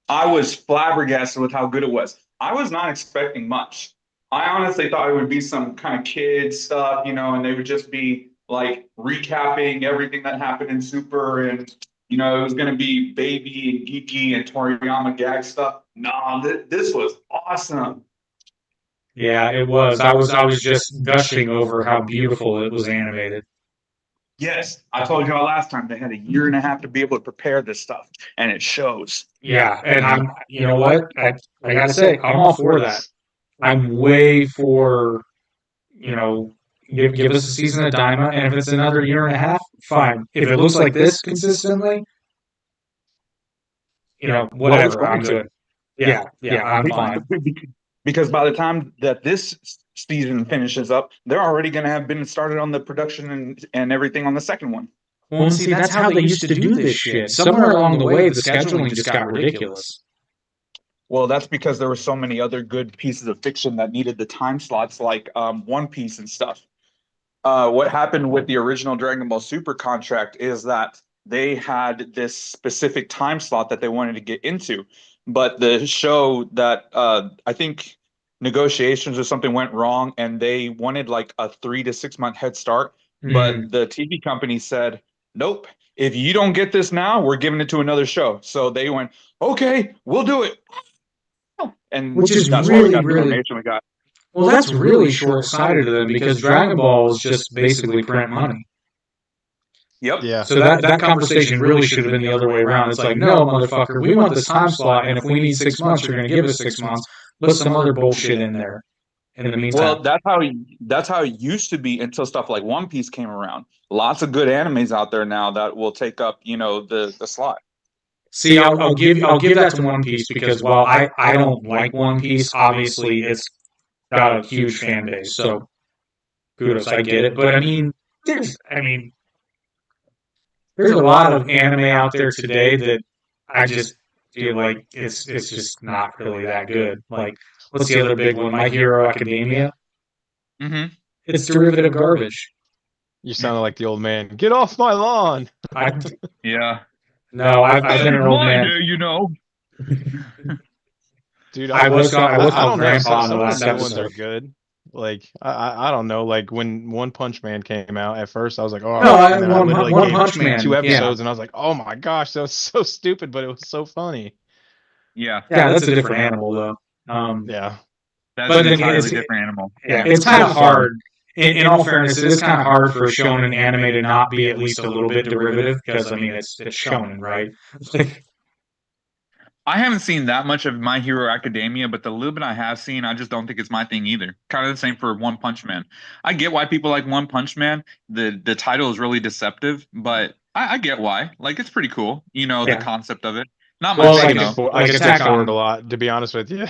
I was flabbergasted with how good it was. I was not expecting much. I honestly thought it would be some kind of kid stuff, and they would just be like recapping everything that happened in Super, and it was going to be baby and geeky and Toriyama gag stuff. No, this was awesome. Yeah, it was. I was just gushing over how beautiful it was animated. Yes, I told y'all last time they had a year and a half to be able to prepare this stuff, and it shows. Yeah, and you know what? I gotta say, I'm all for that. I'm way for, you know, give us a season of Daima, and if it's another year and a half, fine. If it looks like this consistently, Well, it's whatever, going I'm to. good. Yeah, I'm fine. Because by the time that this season finishes up, they're already going to have been started on the production and everything on the second one. Well, and see, that's how they used to do this shit. Somewhere along the way, the scheduling just got ridiculous. Well, that's because there were so many other good pieces of fiction that needed the time slots, like One Piece and stuff. What happened with the original Dragon Ball Super contract is that they had this specific time slot that they wanted to get into, but the show that I think negotiations or something went wrong, and they wanted like a 3 to 6 month head start. Mm. But the TV company said, "Nope. If you don't get this now, we're giving it to another show." So they went, "Okay, we'll do it," and Which is that's why we really, got the really animation we got. well. That's really short-sighted of them because Dragon Ball is just basically print money. Yep. Yeah. So that conversation really should have been the other way around. It's like, no, motherfucker, we want this time slot, and if we need 6 months, you're going to give us 6 months. Put some other bullshit in there in the meantime. Well, that's how it used to be until stuff like One Piece came around. Lots of good animes out there now that will take up, the slot. See, I'll give that to One Piece because while I don't like One Piece, obviously it's got a huge fan base. So kudos, I get it. But there's a lot of anime out there today that I just feel like it's just not really that good. Like, what's the other big one? My Hero Academia. Mm-hmm. It's derivative garbage. You sounded like the old man. Get off my lawn. I Yeah. no, I've been an old man. Dude, I was I called don't know. grandpa in the Some of the last new ones are episode. good. Like I don't know. Like when One Punch Man came out, at first I was like, No, oh, and then I literally One gave Punch Man. two Yeah, episodes, and I was like, oh my gosh, that was so stupid, but it was so funny. Yeah. yeah, that's a different animal though. Yeah. That's But an then entirely different animal. yeah, it's kind of hard. In all fairness, it is kind of hard for a shonen anime to not be at least a little bit derivative because I mean it's shonen, right? I haven't seen that much of My Hero Academia, but the little bit I have seen, I just don't think it's my thing either. Kind of the same for One Punch Man. I get why people like One Punch Man. The title is really deceptive, but I get why. Like it's pretty cool, the Yeah. concept of it. Not my Well, thing like though. I like skipped Attack forward a on lot, to be honest with you.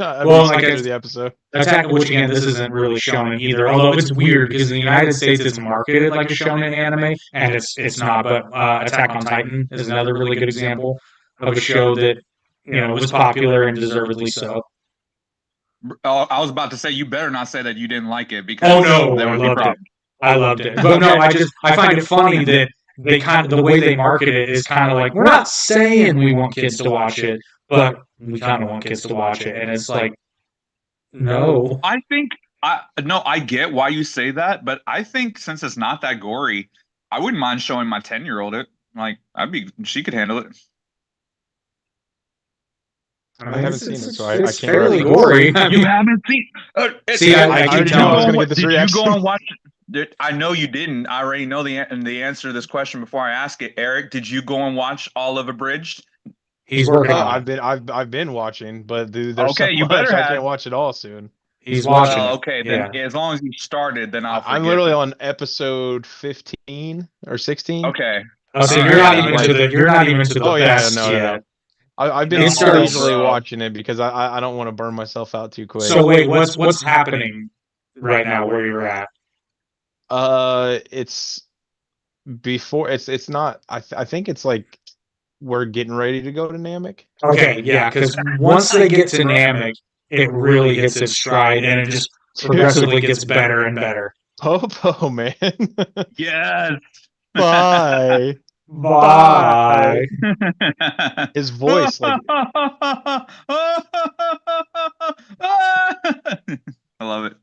I well, moved like through the episode. Attack, which again, this isn't really shonen either. Although it's weird because in the United States it's marketed like a shonen anime, and it's not. But Attack on Titan is another really good example of a show that was popular and deservedly so. I was about to say you better not say that you didn't like it Oh because no, there I would be loved it. problems. I loved it. But no, I find it funny that they kind of the way they market it is kind of like we're not saying we want kids to watch it, but we kind of want kids to watch it, and it's like no. I think I no, I get why you say that, but I think since it's not that gory, I wouldn't mind showing my 10-year-old it. Like she could handle it. I mean, I haven't seen it, so I it's can't fairly really. gory. You haven't seen? See, I keep already know I was telling gonna get this did you reaction. go and watch? I know you didn't. I already know the answer to this question before I ask it. Eric, did you go and watch all of Abridged? he's working on I've been watching, but dude, there's so Okay, you much better I have. can't watch it all soon. He's watching Well, it. okay, then Yeah. as long as you started, then I'll I'm forgive literally it. on episode 15 or 16. Okay. Oh, so All you're right, not even like- to the you're not even to the Oh, yeah, best no, yet. I've been No, easily bro. watching it because I don't want to burn myself out too quick. So wait, what's happening right now where you're at? It's before it's not. I think it's like we're getting ready to go to Namek. Okay, yeah, because once they get to Namek, it really hits its stride and it just progressively gets better and better. Popo, man. Yes. Bye. Bye. His voice, like I love it.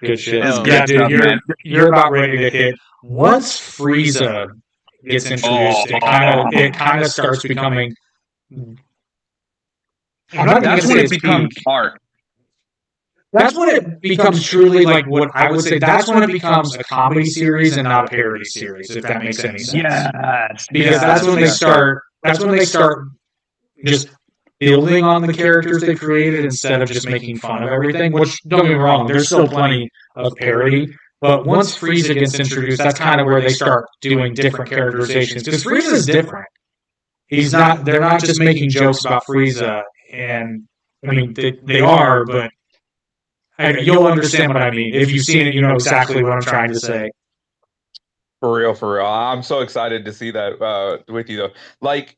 Good shit. It's Oh. Yeah, good dude, stuff, man. you're about ready to hit. Once Frieza gets introduced, it kind of starts becoming. I'm not That's gonna when say it becomes peak. art. That's when it becomes truly like what I would say. That's when it becomes a comedy series and not a parody series, if that makes any sense. Yes. Because that's when they start. That's when they start just building on the characters they created instead of just making fun of everything. Which don't get me wrong, there's still plenty of parody. But once Frieza gets introduced, that's kind of where they start doing different characterizations. Because Frieza is different. He's not. They're not just making jokes about Frieza, and I mean they are, but you'll understand what I mean. If you've seen it, you know exactly what I'm trying to say. For real, for real. I'm so excited to see that with you though. Like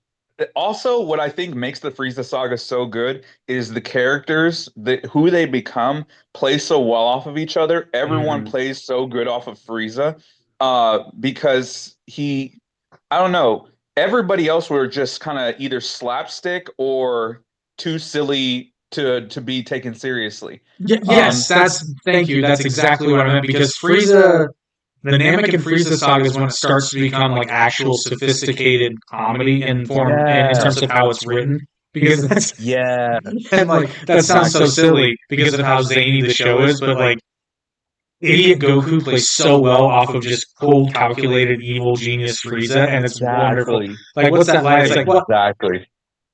also what I think makes the Frieza saga so good is the characters that who they become play so well off of each other. Everyone plays so good off of Frieza. Because I don't know, everybody else were just kind of either slapstick or too silly to be taken seriously. Yes, thank you. That's exactly what I meant because Frieza, the Namek and Frieza saga is when it starts to become like actual sophisticated comedy in terms of how it's written. Because that's and like that sounds so silly because of how zany the show is, but like Idiot Goku plays so well off of just cold, calculated, evil genius Frieza, and it's wonderful. Like what's that line? It's like what? Exactly.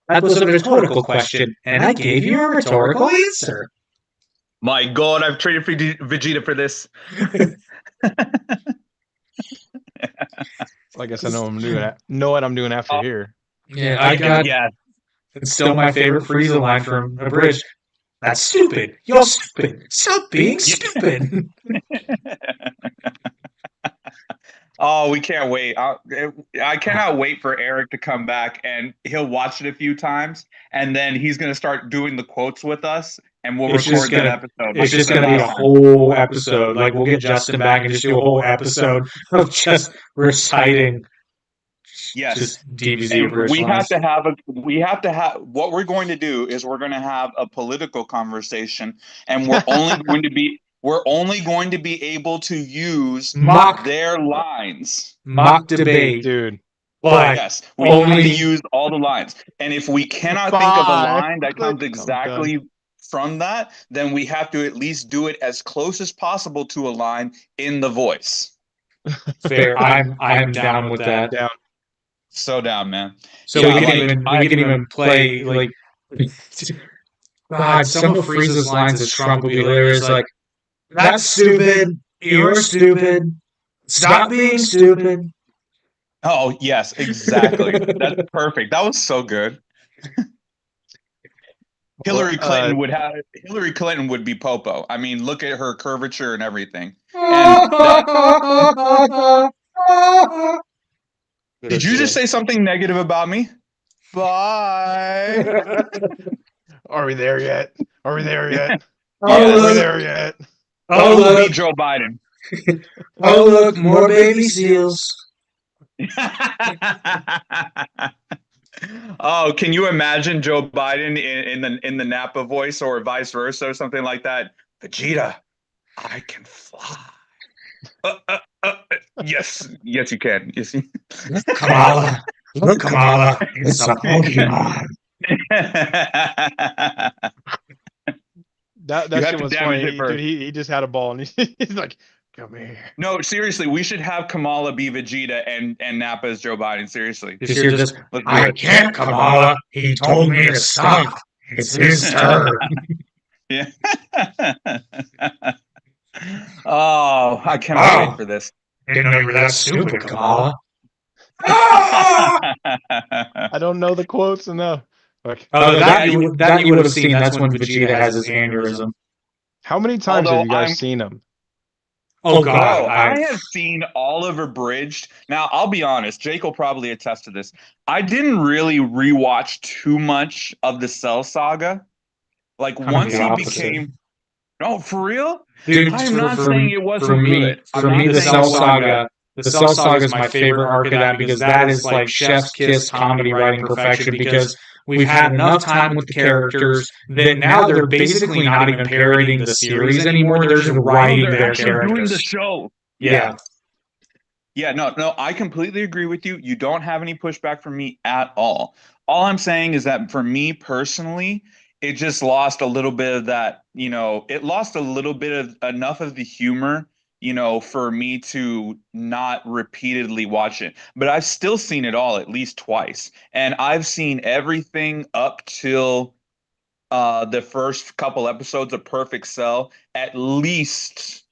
That was a rhetorical question, and I gave you a rhetorical answer. My God, I've traded Vegeta for this. I guess I know what I'm doing. Know what I'm doing after here. Yeah, I got. Yeah. It's still my favorite Frieza line from Abridged. That's stupid. You're stupid. Stop being stupid. Oh, we can't wait. I cannot wait for Eric to come back and he'll watch it a few times and then he's going to start doing the quotes with us and we'll record that episode. It's just going to be a whole episode. Like we'll get Justin back and just do a whole episode of just reciting. Yes. Just DBZ. We have to have what we're going to do is we're going to have a political conversation and we're only going to be able to use their lines. Mock debate. Dude. But yes, we have to use all the lines. And if we cannot think of a line that comes exactly from that, then we have to at least do it as close as possible to a line in the voice. Fair. I'm down with that. Down. So down, man. So we can even play like God, some of Frieza's lines as Trump would be hilarious, like, "That's stupid. You're stupid. Stop being stupid." Oh, yes, exactly. That's perfect. That was so good. Hillary Clinton would be Popo. I mean, look at her curvature and everything. And did you just say something negative about me? Bye. Are we there yet? Are we there yet? Oh, Are we look. there yet? Oh, That will look. be Joe Biden. Oh, look, more baby seals. Oh, can you imagine Joe Biden in the Napa voice or vice versa or something like that? Vegeta, I can fly. Yes, yes, you can. Yes. Kamala. Look, Kamala. It's a Pokemon. That You have shit to was damage it funny. Dude, first. he just had a ball and he's like, come here. No, seriously, we should have Kamala be Vegeta and Nappa as Joe Biden. Seriously. Just hear this. Let's do I it. can't, Kamala. He told me to stop. It's his turn. Yeah. Oh, I cannot wait for this. Didn't know you were that stupid, Kamala. I don't know the quotes enough. Like, That you would have seen. That's when Vegeta has his aneurysm. how many times have Although you guys seen him? Oh Bro, God, I have seen Olive Abridged. Now, I'll be honest, Jake will probably attest to this. I didn't really rewatch too much of the Cell Saga. Like once he became no, for real? Dude, I'm not saying it wasn't for me, good. for I'm me, not the saying it Cell wasn't good. Saga. The Cell Saga is my favorite arc of that because that is like chef's kiss comedy writing perfection because we've had enough time with the characters that now they're basically not even parodying the series anymore. They're just writing They're their actually doing the characters. show. Yeah. Yeah, no, I completely agree with you. You don't have any pushback from me at all. All I'm saying is that for me personally, it just lost a little bit of that, it lost a little bit of enough of the humor, for me to not repeatedly watch it. But I've still seen it all at least twice. And I've seen everything up till the first couple episodes of Perfect Cell. At least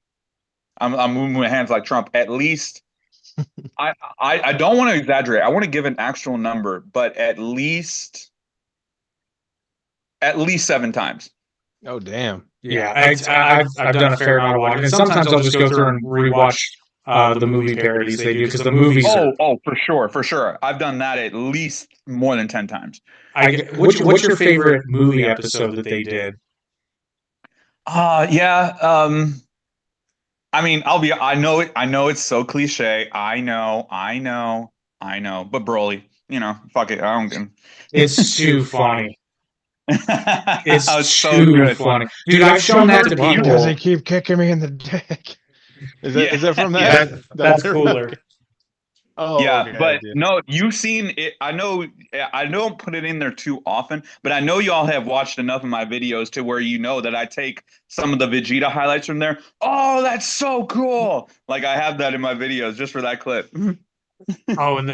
I'm moving my hands like Trump. At least I don't want to exaggerate. I want to give an actual number, but at least 7 times. Oh, damn. Yeah, I've done a fair amount of watching, and sometimes I'll just go through and rewatch the movie parodies they do because the movies. Oh, for sure. I've done that at least more than 10 times. What's your favorite movie episode that they did? Yeah. I mean, I know it. I know it's so cliche. I know. But Broly, fuck it. I don't get. It's too funny. It's so too good. funny, dude. I've shown that to Why people. does he keep kicking me in the dick? Is that from that? Yeah, that's cooler. Oh, yeah, okay, but dude. no, you've seen it. I know I don't put it in there too often, but I know y'all have watched enough of my videos to where you know that I take some of the Vegeta highlights from there. Oh, that's so cool! Like I have that in my videos just for that clip. Oh,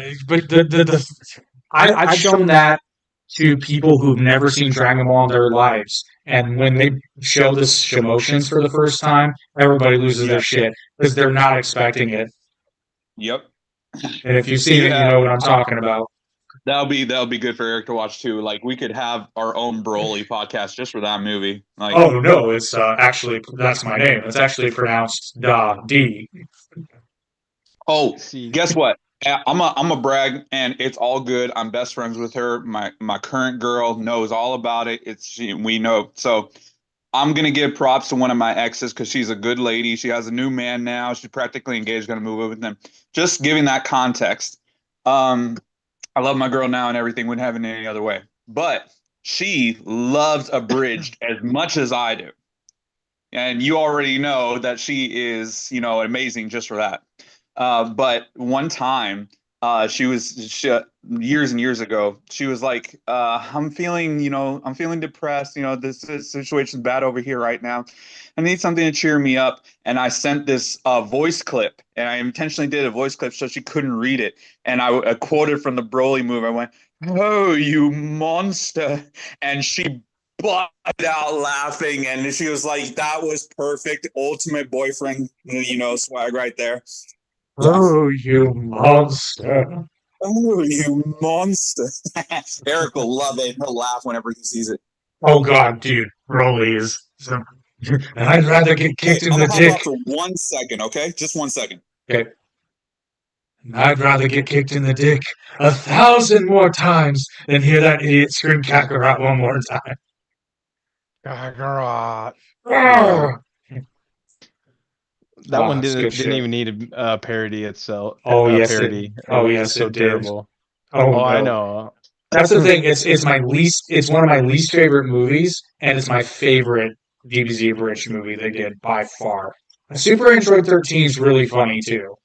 I've shown that to people who've never seen Dragon Ball in their lives, and when they show the Shimotions for the first time, everybody loses their shit because they're not expecting it. Yep. And if you've seen it, you know what I'm talking about. That'll be good for Eric to watch too. Like we could have our own Broly podcast just for that movie. Like, oh no, it's actually that's my name. It's actually pronounced Da D. Oh, See, guess what? I'm a brag, and it's all good. I'm best friends with her. My current girl knows all about it. We know. So I'm gonna give props to one of my exes because she's a good lady. She has a new man now. She's practically engaged, gonna move in with him. Just giving that context. I love my girl now and everything. Wouldn't have it any other way. But she loves Abridged as much as I do. And you already know that she is, amazing just for that. But one time, years and years ago. She was like, I'm feeling depressed. This situation's bad over here right now. I need something to cheer me up. And I sent this voice clip, and I intentionally did a voice clip so she couldn't read it. And I quoted from the Broly movie. I went, "Oh, you monster!" And she busted out laughing, and she was like, "That was perfect, ultimate boyfriend, swag right there." Yeah. Oh, you monster. Oh, you monster. Eric will love it. He'll laugh whenever he sees it. Oh God, dude, Broly is. And I'd rather get Hey, kicked in I'm the gonna hop dick. off for 1 second, okay? Just 1 second. Okay. I'd rather get kicked in the dick 1,000 more times than hear that idiot scream Kakarot one more time. Kakarot. Yeah. Oh, That one it's good didn't shit. even need a parody itself. Oh yes, it. Parody. It Oh was yes, just so it did. terrible. Oh Oh, I no. know. That's the thing. It's my least. It's one of my least favorite movies, and it's my favorite DBZ Bridge movie they did by far. Super Android 13 is really funny too.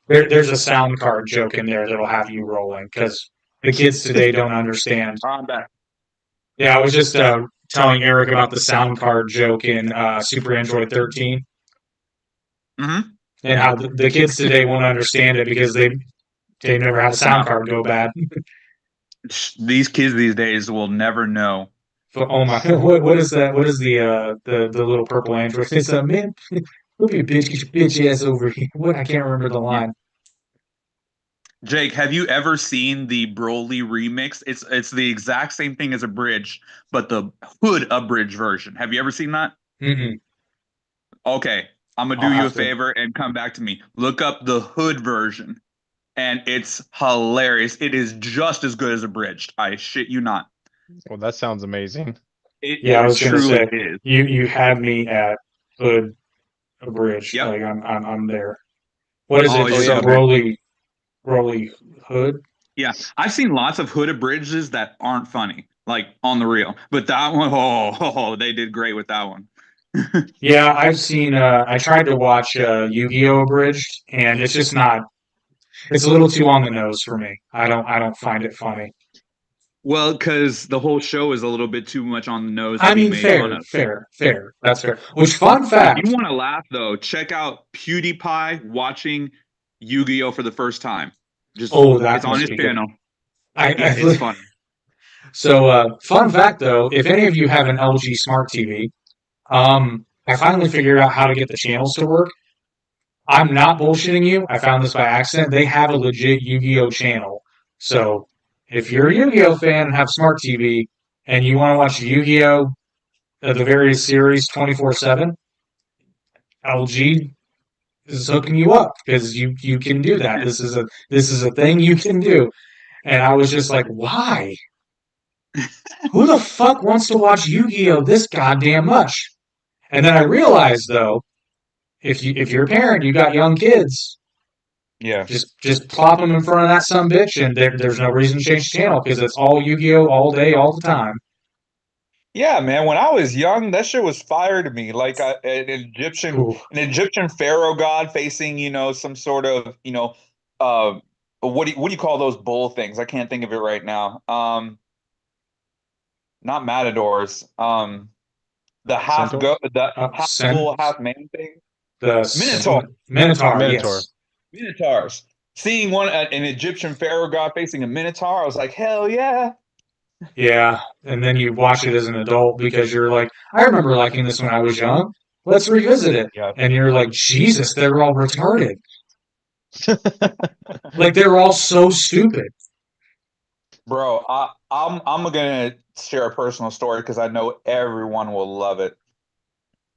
There's a sound card joke in there that'll have you rolling because the kids today don't understand. I'm back. Yeah, I was just telling Eric about the sound card joke in Super Android 13 Mm-hmm. and how the kids today won't understand it because they never had a sound No. card go bad. These kids these days will never know. So, oh my, what is that? What is the little purple android? It's a man. Move your bitch, get your bitch ass over here. What? I can't remember the Yeah. line. Jake, have you ever seen the Broly remix? It's the exact same thing as a bridge, but the hood abridged version. Have you ever seen that? Mm-mm. Okay, I'm gonna I'll do you a have to. favor and come back to me. Look up the hood version, and it's hilarious. It is just as good as abridged. I shit you not. Well, that sounds amazing. Yeah, I It was gonna truly say is. you had me at hood abridged. Yep. Like I'm there. What is Oh, it? Oh it's Just so yeah, good. Broly hood? Yeah, I've seen lots of hood abridges that aren't funny, like on the real. But that one, they did great with that one. Yeah, I've seen. I tried to watch Yu-Gi-Oh abridged, and it's just not. It's a little too on the nose for me. I don't find it funny. Well, because the whole show is a little bit too much on the nose to I be mean, made fun of. fair. That's fair. Which fun If you fact? want to laugh though, check out PewDiePie watching Yu-Gi-Oh for the first time. Just Oh, that it's on must his be good. channel. Yeah, it's I fun. so fun fact though, if any of you have an LG Smart TV, I finally figured out how to get the channels to work. I'm not bullshitting you. I found this by accident. They have a legit Yu-Gi-Oh channel. So if you're a Yu-Gi-Oh fan and have Smart TV and you want to watch Yu-Gi-Oh the various series 24/7, LG is hooking you up because you can do that. This is a thing you can do. And I was just like, why? Who the fuck wants to watch Yu-Gi-Oh this goddamn much? And then I realized though, if you're a parent, you got young kids, Yeah. just plop them in front of that some bitch, and there's no reason to change the channel because it's all Yu-Gi-Oh all day, all the time. Yeah, man. When I was young, that shit was fire to me. Like Ooh. an Egyptian pharaoh god facing, some sort of, uh, what do you call those bull things? I can't think of it right now. Not matadors. Centaur. The half Sen bull, half man thing. the Minotaur. Minotaur, Minotaur. yes. Minotaurs. Seeing an Egyptian pharaoh god facing a minotaur, I was like, hell yeah. Yeah, and then you watch it as an adult because you're like, I remember liking this when I was young. Let's revisit it. Yeah. And you're like, Jesus, they're all retarded. Like they're all so stupid. Bro, I'm gonna share a personal story because I know everyone will love it.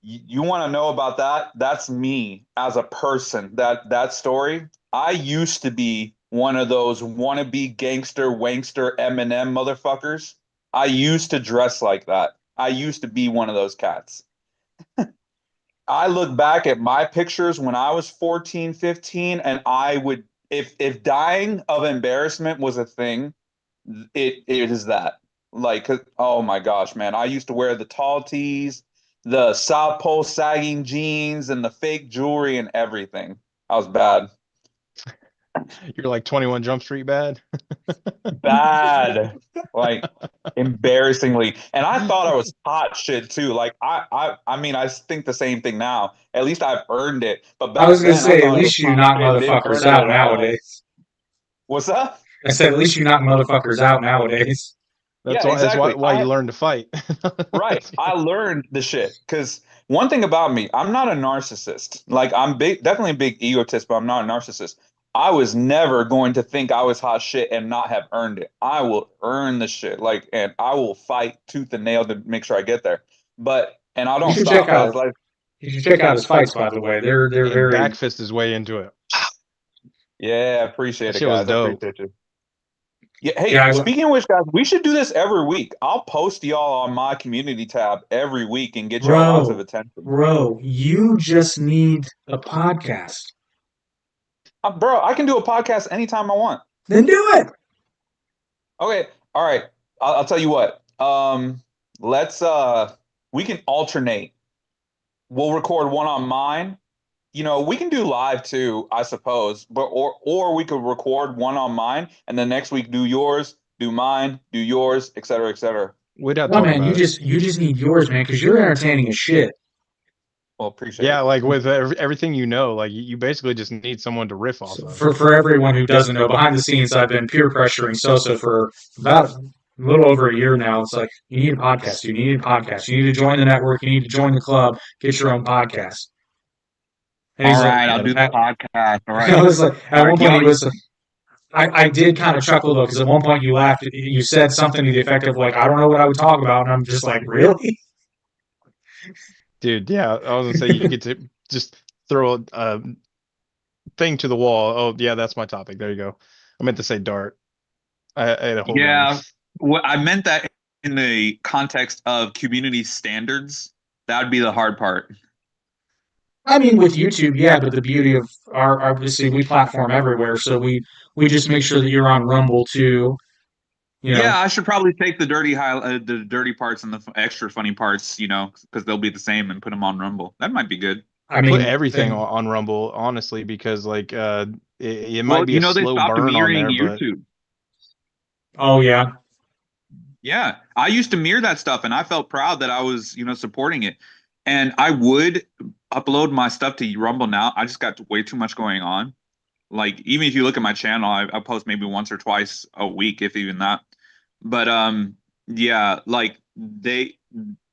You want to know about that? That's me as a person. That story. I used to be one of those wannabe gangster wankster Eminem motherfuckers. I used to dress like that. I used to be one of those cats. I look back at my pictures when I was 14, 15, and I would if dying of embarrassment was a thing, it is that. Like, oh my gosh, man. I used to wear the tall tees, the South Pole sagging jeans, and the fake jewelry and everything. I was bad. You're like 21 Jump Street bad. Bad, like embarrassingly. And I thought I was hot shit too. Like I mean, I think the same thing now. At least I've earned it. But I was back gonna then, I say, at thought I was least you hot knock shit and didn't motherfuckers earn it out at all. nowadays. What's that? I said, at least you knock motherfuckers out nowadays. Yeah, That's exactly. why you learn to fight. Right. I learned the shit because one thing about me, I'm not a narcissist. Like I'm big, definitely a big egotist, but I'm not a narcissist. I was never going to think I was hot shit and not have earned it. I will earn the shit. Like, and I will fight tooth and nail to make sure I get there. And I You don't should check stop, out guys. Like, you should check out his fights, by the way. They're And very backfist his way into it. yeah, That appreciate it, shit was guys. I dope. appreciate you. Yeah, hey, yeah. speaking of which, guys, we should do this every week. I'll post y'all on my community tab every week and get y'all lots of Bro, attention. bro, you just need a podcast. Bro, I can do a podcast anytime I want. Then do it. Okay, all right. I'll tell you what. Let's we can alternate. We'll record one on mine. You know, we can do live too, I suppose. But or we could record one on mine and then next week do yours, do mine, do yours, et cetera, et cetera. We'd have to No, talk man, about it. you just need yours, man, because you're entertaining as shit. Well, appreciate Yeah, it. like with everything like you basically just need someone to riff off So of. for everyone who doesn't know, behind the scenes, I've been peer pressuring Sosa for about a little over a year now. It's like, you need a podcast, dude. You need a podcast. You need to join the network. You need to join the club. Get your own podcast. And All he's like, right, I'll do the at, podcast. All I right. was like, All at right. one point he was, I did kind of chuckle though, because at one point you laughed. You said something to the effect of like, I don't know what I would talk about. And I'm just like, really? Dude, yeah, I was gonna say you get to just throw a thing to the wall. Oh, yeah, that's my topic. There you go. I meant to say dart. I had a whole gun. Yeah. Well, I meant that in the context of community standards. That would be the hard part. I mean, with YouTube, yeah, but the beauty of our obviously we platform everywhere, so we just make sure that you're on Rumble too. You Yeah, know, I should probably take the dirty parts and the extra funny parts, because they'll be the same and put them on Rumble. That might be good. I Put mean, everything and on Rumble, honestly, because like it Well, might be a they slow stopped burn on mirroring there, but YouTube. oh yeah, Yeah, I used to mirror that stuff, and I felt proud that I was, supporting it. And I would upload my stuff to Rumble now. I just got way too much going on. Like even if you look at my channel, I post maybe once or twice a week, if even that. But yeah, like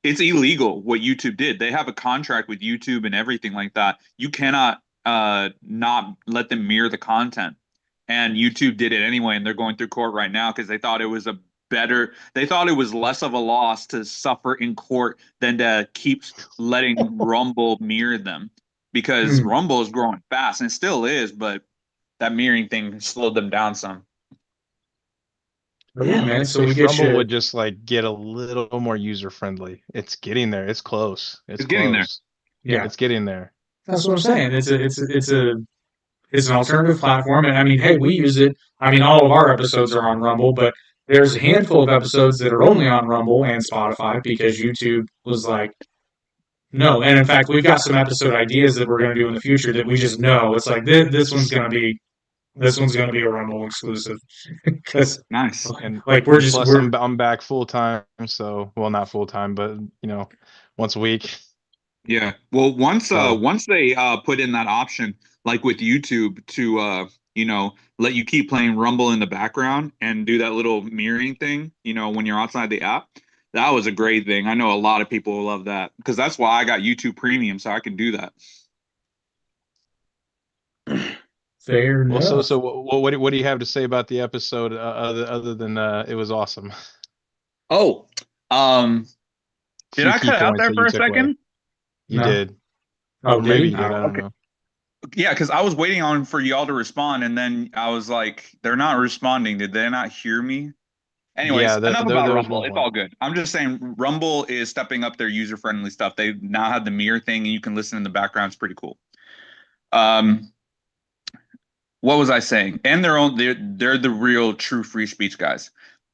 it's illegal what YouTube did. They have a contract with YouTube and everything like that. You cannot not let them mirror the content. And YouTube did it anyway, and they're going through court right now because they thought it was less of a loss to suffer in court than to keep letting Rumble mirror them because hmm. Rumble is growing fast and it still is, but that mirroring thing slowed them down some. But yeah, man. So we if get Rumble you. would just like get a little more user friendly. It's getting there. It's close. It's It's getting there. close. Yeah, It's getting there. that's what I'm saying. It's an alternative platform, and I mean, hey, we use it. I mean, all of our episodes are on Rumble, but there's a handful of episodes that are only on Rumble and Spotify because YouTube was like, no. And in fact, we've got some episode ideas that we're going to do in the future that we just know. It's like this one's going to be a Rumble exclusive because Nice. And like plus, we're I'm back full time. So, well, not full time, but once a week. Yeah. Well, So once they put in that option, like with YouTube, to let you keep playing Rumble in the background and do that little mirroring thing, when you're outside the app, that was a great thing. I know a lot of people will love that because that's why I got YouTube Premium, so I can do that. fair well, enough. so what do you have to say about the episode other than it was awesome? Oh, um, did Few I key cut out points there that for you a took away. second? You No. did, Oh, or did maybe he? you did. I don't Okay. know. Yeah, because I was waiting on for y'all to respond, and then I was like, they're not responding. Did they not hear me? Anyways, Yeah, enough about there was Rumble. one It's point. all good. I'm just saying Rumble is stepping up their user-friendly stuff. They now have the mirror thing and you can listen in the background. It's pretty cool. Um, what was I saying? And they're the real true free speech guys.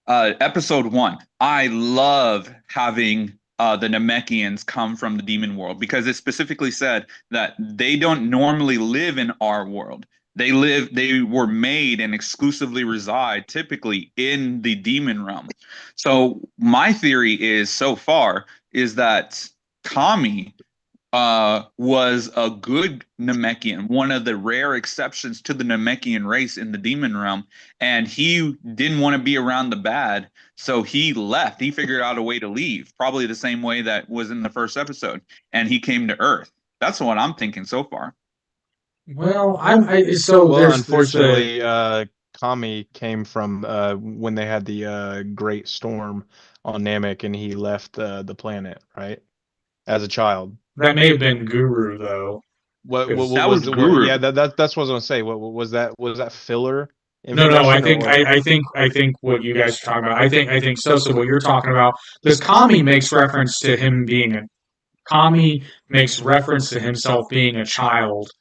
Episode 1. I love having the Namekians come from the demon world because it specifically said that they don't normally live in our world. They were made and exclusively reside typically in the demon realm. So my theory is so far is that Kami was a good Namekian, one of the rare exceptions to the Namekian race in the demon realm, and he didn't want to be around the bad, so he left. He figured out a way to leave, probably the same way that was in the first episode, and he came to Earth. That's what I'm thinking so far. Well, so Well, there's the unfortunately, Kami came from when they had the Great Storm on Namek, and he left the planet, right? As a child. that may have been Guru though, What because That was was what? Guru. Yeah, that's what I was gonna say. What was that? Was that filler no, information or what? I think what you guys are talking about, I think so. So what you're talking about, because Kami makes reference to him being a Kami makes reference to himself being a child,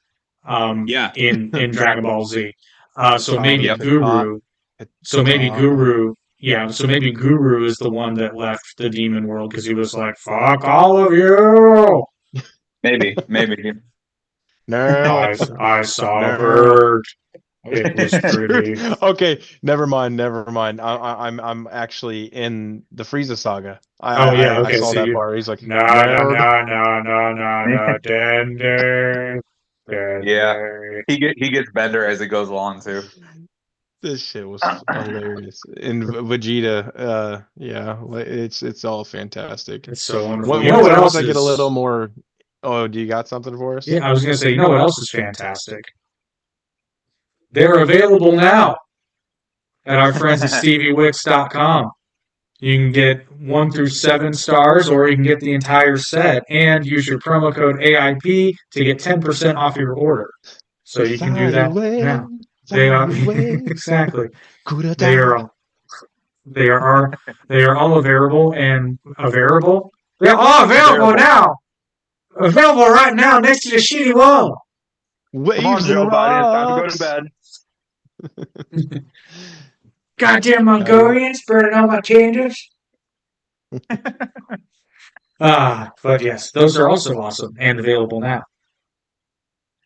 Yeah. in Dragon Ball Z. So Kami maybe Yep. Kata Guru, Katana. So maybe Guru is the one that left the demon world because he was like, "Fuck all of you." Maybe. Maybe. No, I saw a no. bird. It was pretty. Okay, never mind, never mind. I'm actually in the Frieza saga. Oh yeah, I okay. saw So that you part. He's like, no no nerd. no no no no no Dende Yeah. Dende. He gets better as it goes along too. This shit was hilarious. And Vegeta, yeah, it's all fantastic. It's so wonderful. What You know what once else I get a little is? more, oh, do you got something for us? Yeah, I was gonna say. You know what else is fantastic? They're available now at our friends at StevieWicks.com. You can get 1 through 7 stars, or you can get the entire set and use your promo code AIP to get 10% off your order. So you can do Fly that away, now. They fly are away, exactly. They Kurata. are they are they are all available and available. They're all available Available. now. Available right now next to the shitty wall. Come on, Waves and Joe Biden. It's time to go to rocks. bed. Goddamn Uh, Mongolians burning all my changes. But yes, those are also awesome and available now.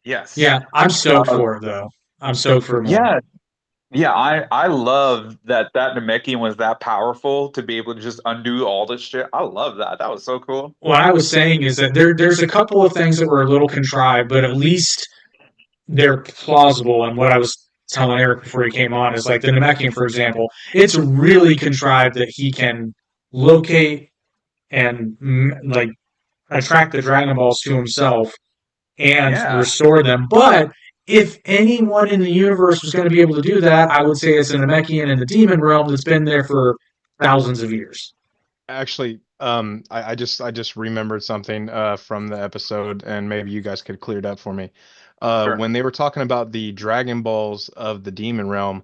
Yes. Yeah, I'm stoked Uh, for it though. I'm stoked for more. yeah. Yeah, I love that Namekian was that powerful to be able to just undo all this shit. I love that. That was so cool. What I was saying is that there's a couple of things that were a little contrived, but at least they're plausible. And what I was telling Eric before he came on is like the Namekian, for example, it's really contrived that he can locate and like attract the Dragon Balls to himself and Yeah. restore them. But if anyone in the universe was going to be able to do that, I would say it's a Namekian in the demon realm that's been there for thousands of years. Actually, I just remembered something from the episode, and maybe you guys could clear it up for me. Sure. When they were talking about the Dragon Balls of the Demon Realm,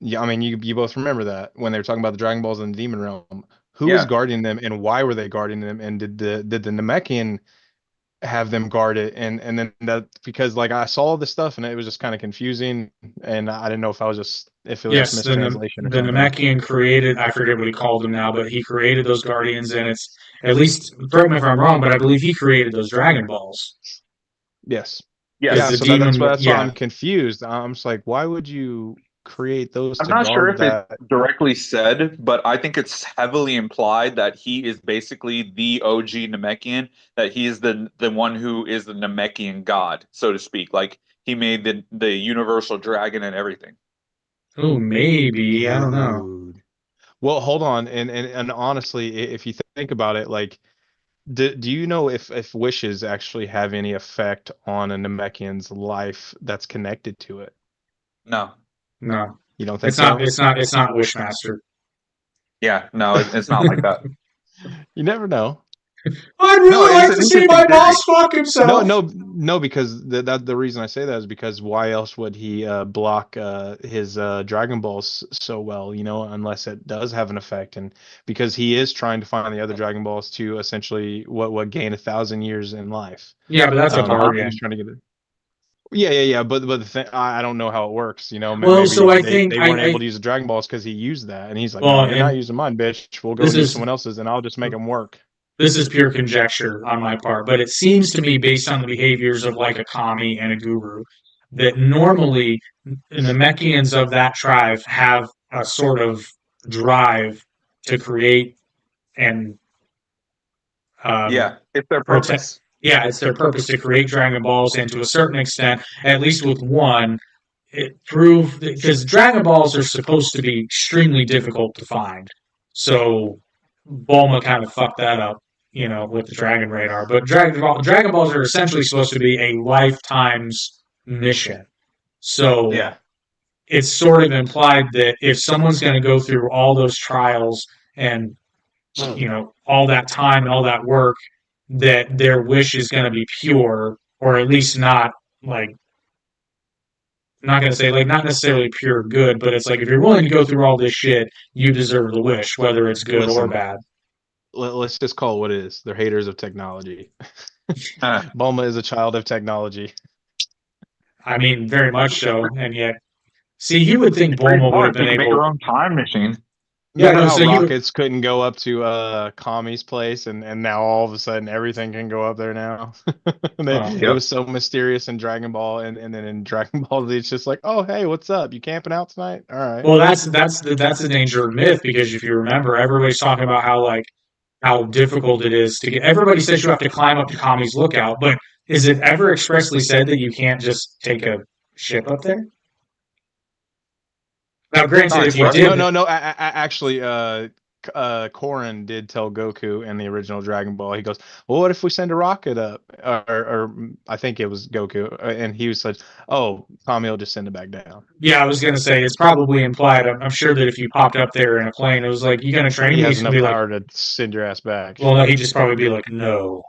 yeah, I mean you both remember that when they were talking about the Dragon Balls in the Demon Realm, who was Yeah. guarding them and why were they guarding them, and did the Namekian have them guard it, and then that because like I saw the stuff and it was just kind of confusing, and I didn't know if it was just Yes, mistranslation or the something. Namekian created, I forget what he called them now, but he created those guardians, and it's, at least, correct me if I'm wrong, but I believe he created those Dragon Balls. Yes. Because Yeah, Yes. the so that's why I'm yeah. confused. I'm just like, why would you create those I'm to not sure guard if it's that? directly said, but I think it's heavily implied that he is basically the OG Namekian, that he is the one who is the Namekian god, so to speak. Like he made the universal dragon and everything. Oh, maybe. I don't know. Dude. Well, hold on, and honestly, if you think about it, like, do you know if wishes actually have any effect on a Namekian's life that's connected to it? No. No. You don't think so? It's not Wishmaster. Yeah, no, it's not like that. You never know. I'd No, really it's like an to see interesting my theory. boss fuck No, himself. no, because the reason I say that is because why else would he block his Dragon Balls so well, unless it does have an effect, and because he is trying to find the other Dragon Balls to essentially what gain 1,000 years in life. Yeah, but that's a He's bargain. trying to get it. Yeah. But the thing, I don't know how it works. Well, so Maybe I they think they weren't able to use the Dragon Balls because he used that, and he's like, no, well, you're not and using mine, bitch. We'll go this and use is someone else's, and I'll just make them work. this is pure conjecture on my part, but it seems to me based on the behaviors of like a Kami and a Guru that normally the Namekians of that tribe have a sort of drive to create and Yeah, it's their protect. purpose. Yeah, it's their purpose to create Dragon Balls, and to a certain extent, at least with one, it proved because Dragon Balls are supposed to be extremely difficult to find. So Bulma kind of fucked that up, with the Dragon Radar. But Dragon Balls are essentially supposed to be a lifetime's mission. So Yeah. it's sort of implied that if someone's going to go through all those trials and all that time and all that work, that their wish is going to be pure, or at least not like I'm not going to say like not necessarily pure good, but it's like if you're willing to go through all this shit, you deserve the wish, whether it's good or Listen, bad. let's just call it what it is. They're haters of technology. Uh, Bulma is a child of technology. I mean, very much so, and yet, see, you would think pretty Bulma would have smart. She been can make able. her own time machine. Yeah, Remember no. how So you, rockets couldn't go up to Kami's place, and now all of a sudden everything can go up there now. It Yep. was so mysterious in Dragon Ball, and then in Dragon Ball Z, it's just like, oh hey, what's up? You camping out tonight? All right. well, that's the danger of myth because if you remember, everybody's talking about how difficult it is to get. Everybody says you have to climb up to Kami's lookout, but is it ever expressly said that you can't just take a ship up there? Now, granted, Not if you Well, expressly. did, no. Actually, Korin did tell Goku in the original Dragon Ball. He goes, "Well, what if we send a rocket up?" Or I think it was Goku, and he was like, "Oh, Kami will just send it back down. yeah, I was gonna say it's probably implied. I'm sure that if you popped up there in a plane, it was like, "You gonna train He me?" has He's gonna enough be like, power to send your ass back." "Well, no." He'd just probably be like, "No,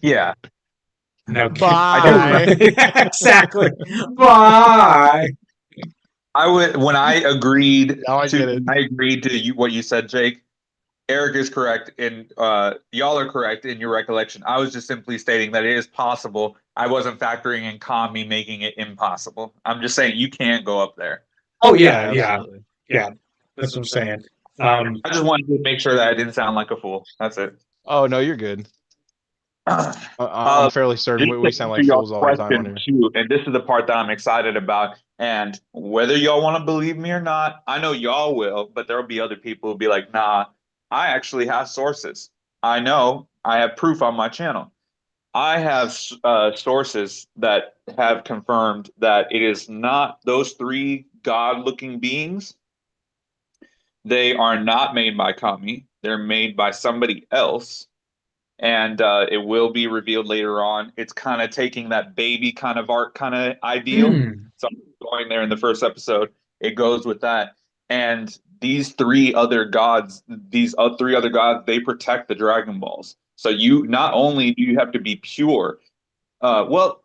Yeah. no." I do. Bye. Exactly. Bye. I would Now I get it. when I agreed to you what you said, Jake. Eric is correct in y'all are correct in your recollection. I was just simply stating that it is possible. I wasn't factoring in Kami making it impossible. I'm just saying you can't go up there. Oh Yeah, yeah, yeah, absolutely. yeah. That's what I'm saying. Um, I just wanted to make sure that I didn't sound like a fool. That's it. Oh no, you're good. I'm Uh, fairly certain just we to sound answer like your fools all the time on question here. too, and this is the part that I'm excited about. And whether y'all want to believe me or not, I know y'all will, but there'll be other people who'll be like, "Nah, I actually have sources. I know I have proof on my channel. I have sources that have confirmed that it is not those three god-looking beings. They are not made by Kami. They're made by somebody else." And it will be revealed later on. It's kind of taking that baby kind of art kind of ideal. hmm, So going there in the first episode, it goes with that. And these three other gods, they protect the Dragon Balls. So you not only do you have to be pure, well,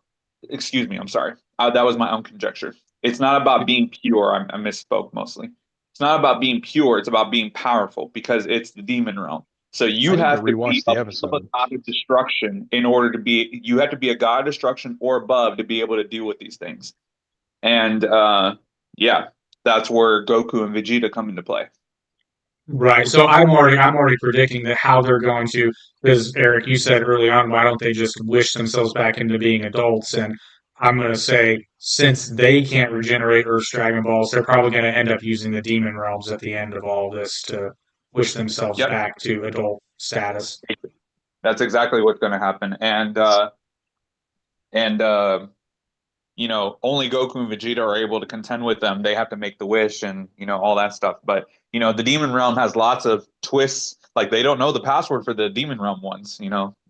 excuse me, I'm sorry. That was my own conjecture. It's not about being pure. I misspoke mostly. It's not about being pure. It's about being powerful because it's the demon realm. So I you need to have to be rewatch the above a episode. god of destruction in order to be. You have to be a god of destruction or above to be able to deal with these things. And yeah, that's where Goku and Vegeta come into play. right. So I'm already predicting that how they're going to, because Eric, you said early on, why don't they just wish themselves back into being adults? And I'm going to say, since they can't regenerate Earth's Dragon Balls, they're probably going to end up using the demon realms at the end of all this to wish themselves Yep, back to adult status. that's exactly what's going to happen. And only Goku and Vegeta are able to contend with them. They have to make the wish and, all that stuff. But, the demon realm has lots of twists. Like they don't know the password for the demon realm ones.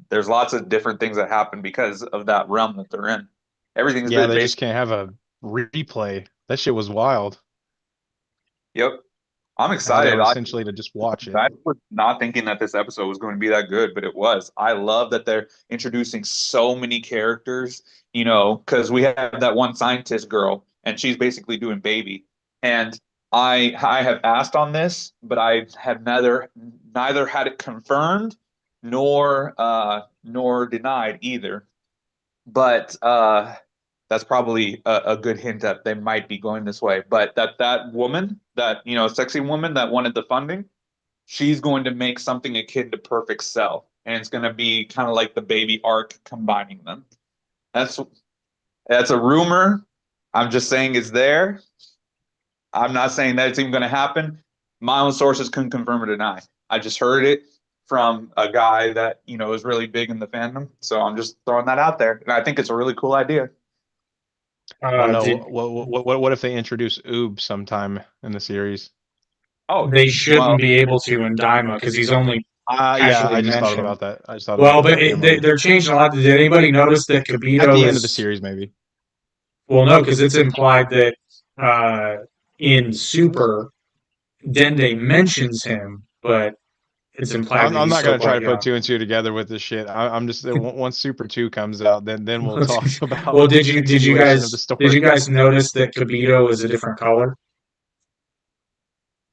There's lots of different things that happen because of that realm that they're in. Everything's Yeah, been they based. just can't have a replay. That shit was wild. Yep. I'm How they excited. were essentially to just watch it. I was not thinking that this episode was going to be that good, but it was. I love that they're introducing so many characters, because we have that one scientist girl and she's basically doing baby. And I have asked on this, but I have neither had it confirmed nor denied either. But that's probably a good hint that they might be going this way. But that woman, that sexy woman that wanted the funding, she's going to make something akin to Perfect Cell, and it's going to be kind of like the baby arc combining them. That's That's a rumor. I'm just saying it's there. I'm not saying that it's even going to happen. My own sources couldn't confirm or deny. I just heard it from a guy that, is really big in the fandom. So I'm just throwing that out there. And I think it's a really cool idea. I don't know. Did What if they introduce Oob sometime in the series? Oh, they well, shouldn't be able to in Daima because he's only Yeah, casually I just thought mentioned. about that. I just thought Well, about but that. Never mind. they're changing a lot. Did anybody notice that At the Kibito end of the is? series, maybe. Well, no, because it's implied that in Super, Dende mentions him, but it's implied that I'm he's not still gonna try quite to put young. two and two together with this shit. I'm just once Super Two comes out, then we'll talk about Well, the did you continuation of the you story. guys notice that Kibito is a different color?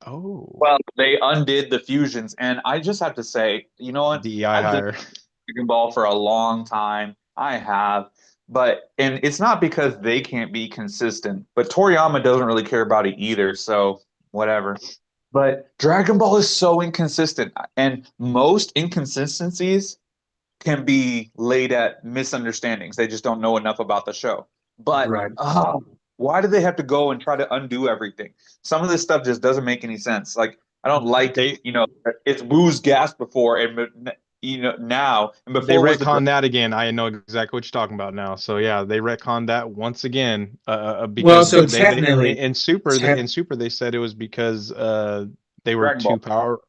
Oh, well, they undid the fusions. And I just have to say, you know what? DEI I've been hire. Dragon Ball for a long time. I have. And it's not because they can't be consistent, but Toriyama doesn't really care about it either. So whatever. But Dragon Ball is so inconsistent, and most inconsistencies can be laid at misunderstandings. They just don't know enough about the show. But Right. why do they have to go and try to undo everything? Some of this stuff just doesn't make any sense. Like I don't like, They it's Wu's gas before and now and they before it was the retcon that again. I know exactly what you're talking about now. So yeah, they retcon that once again Well, because so they technically, te in Super they said it was because they were Dragon Ball. too power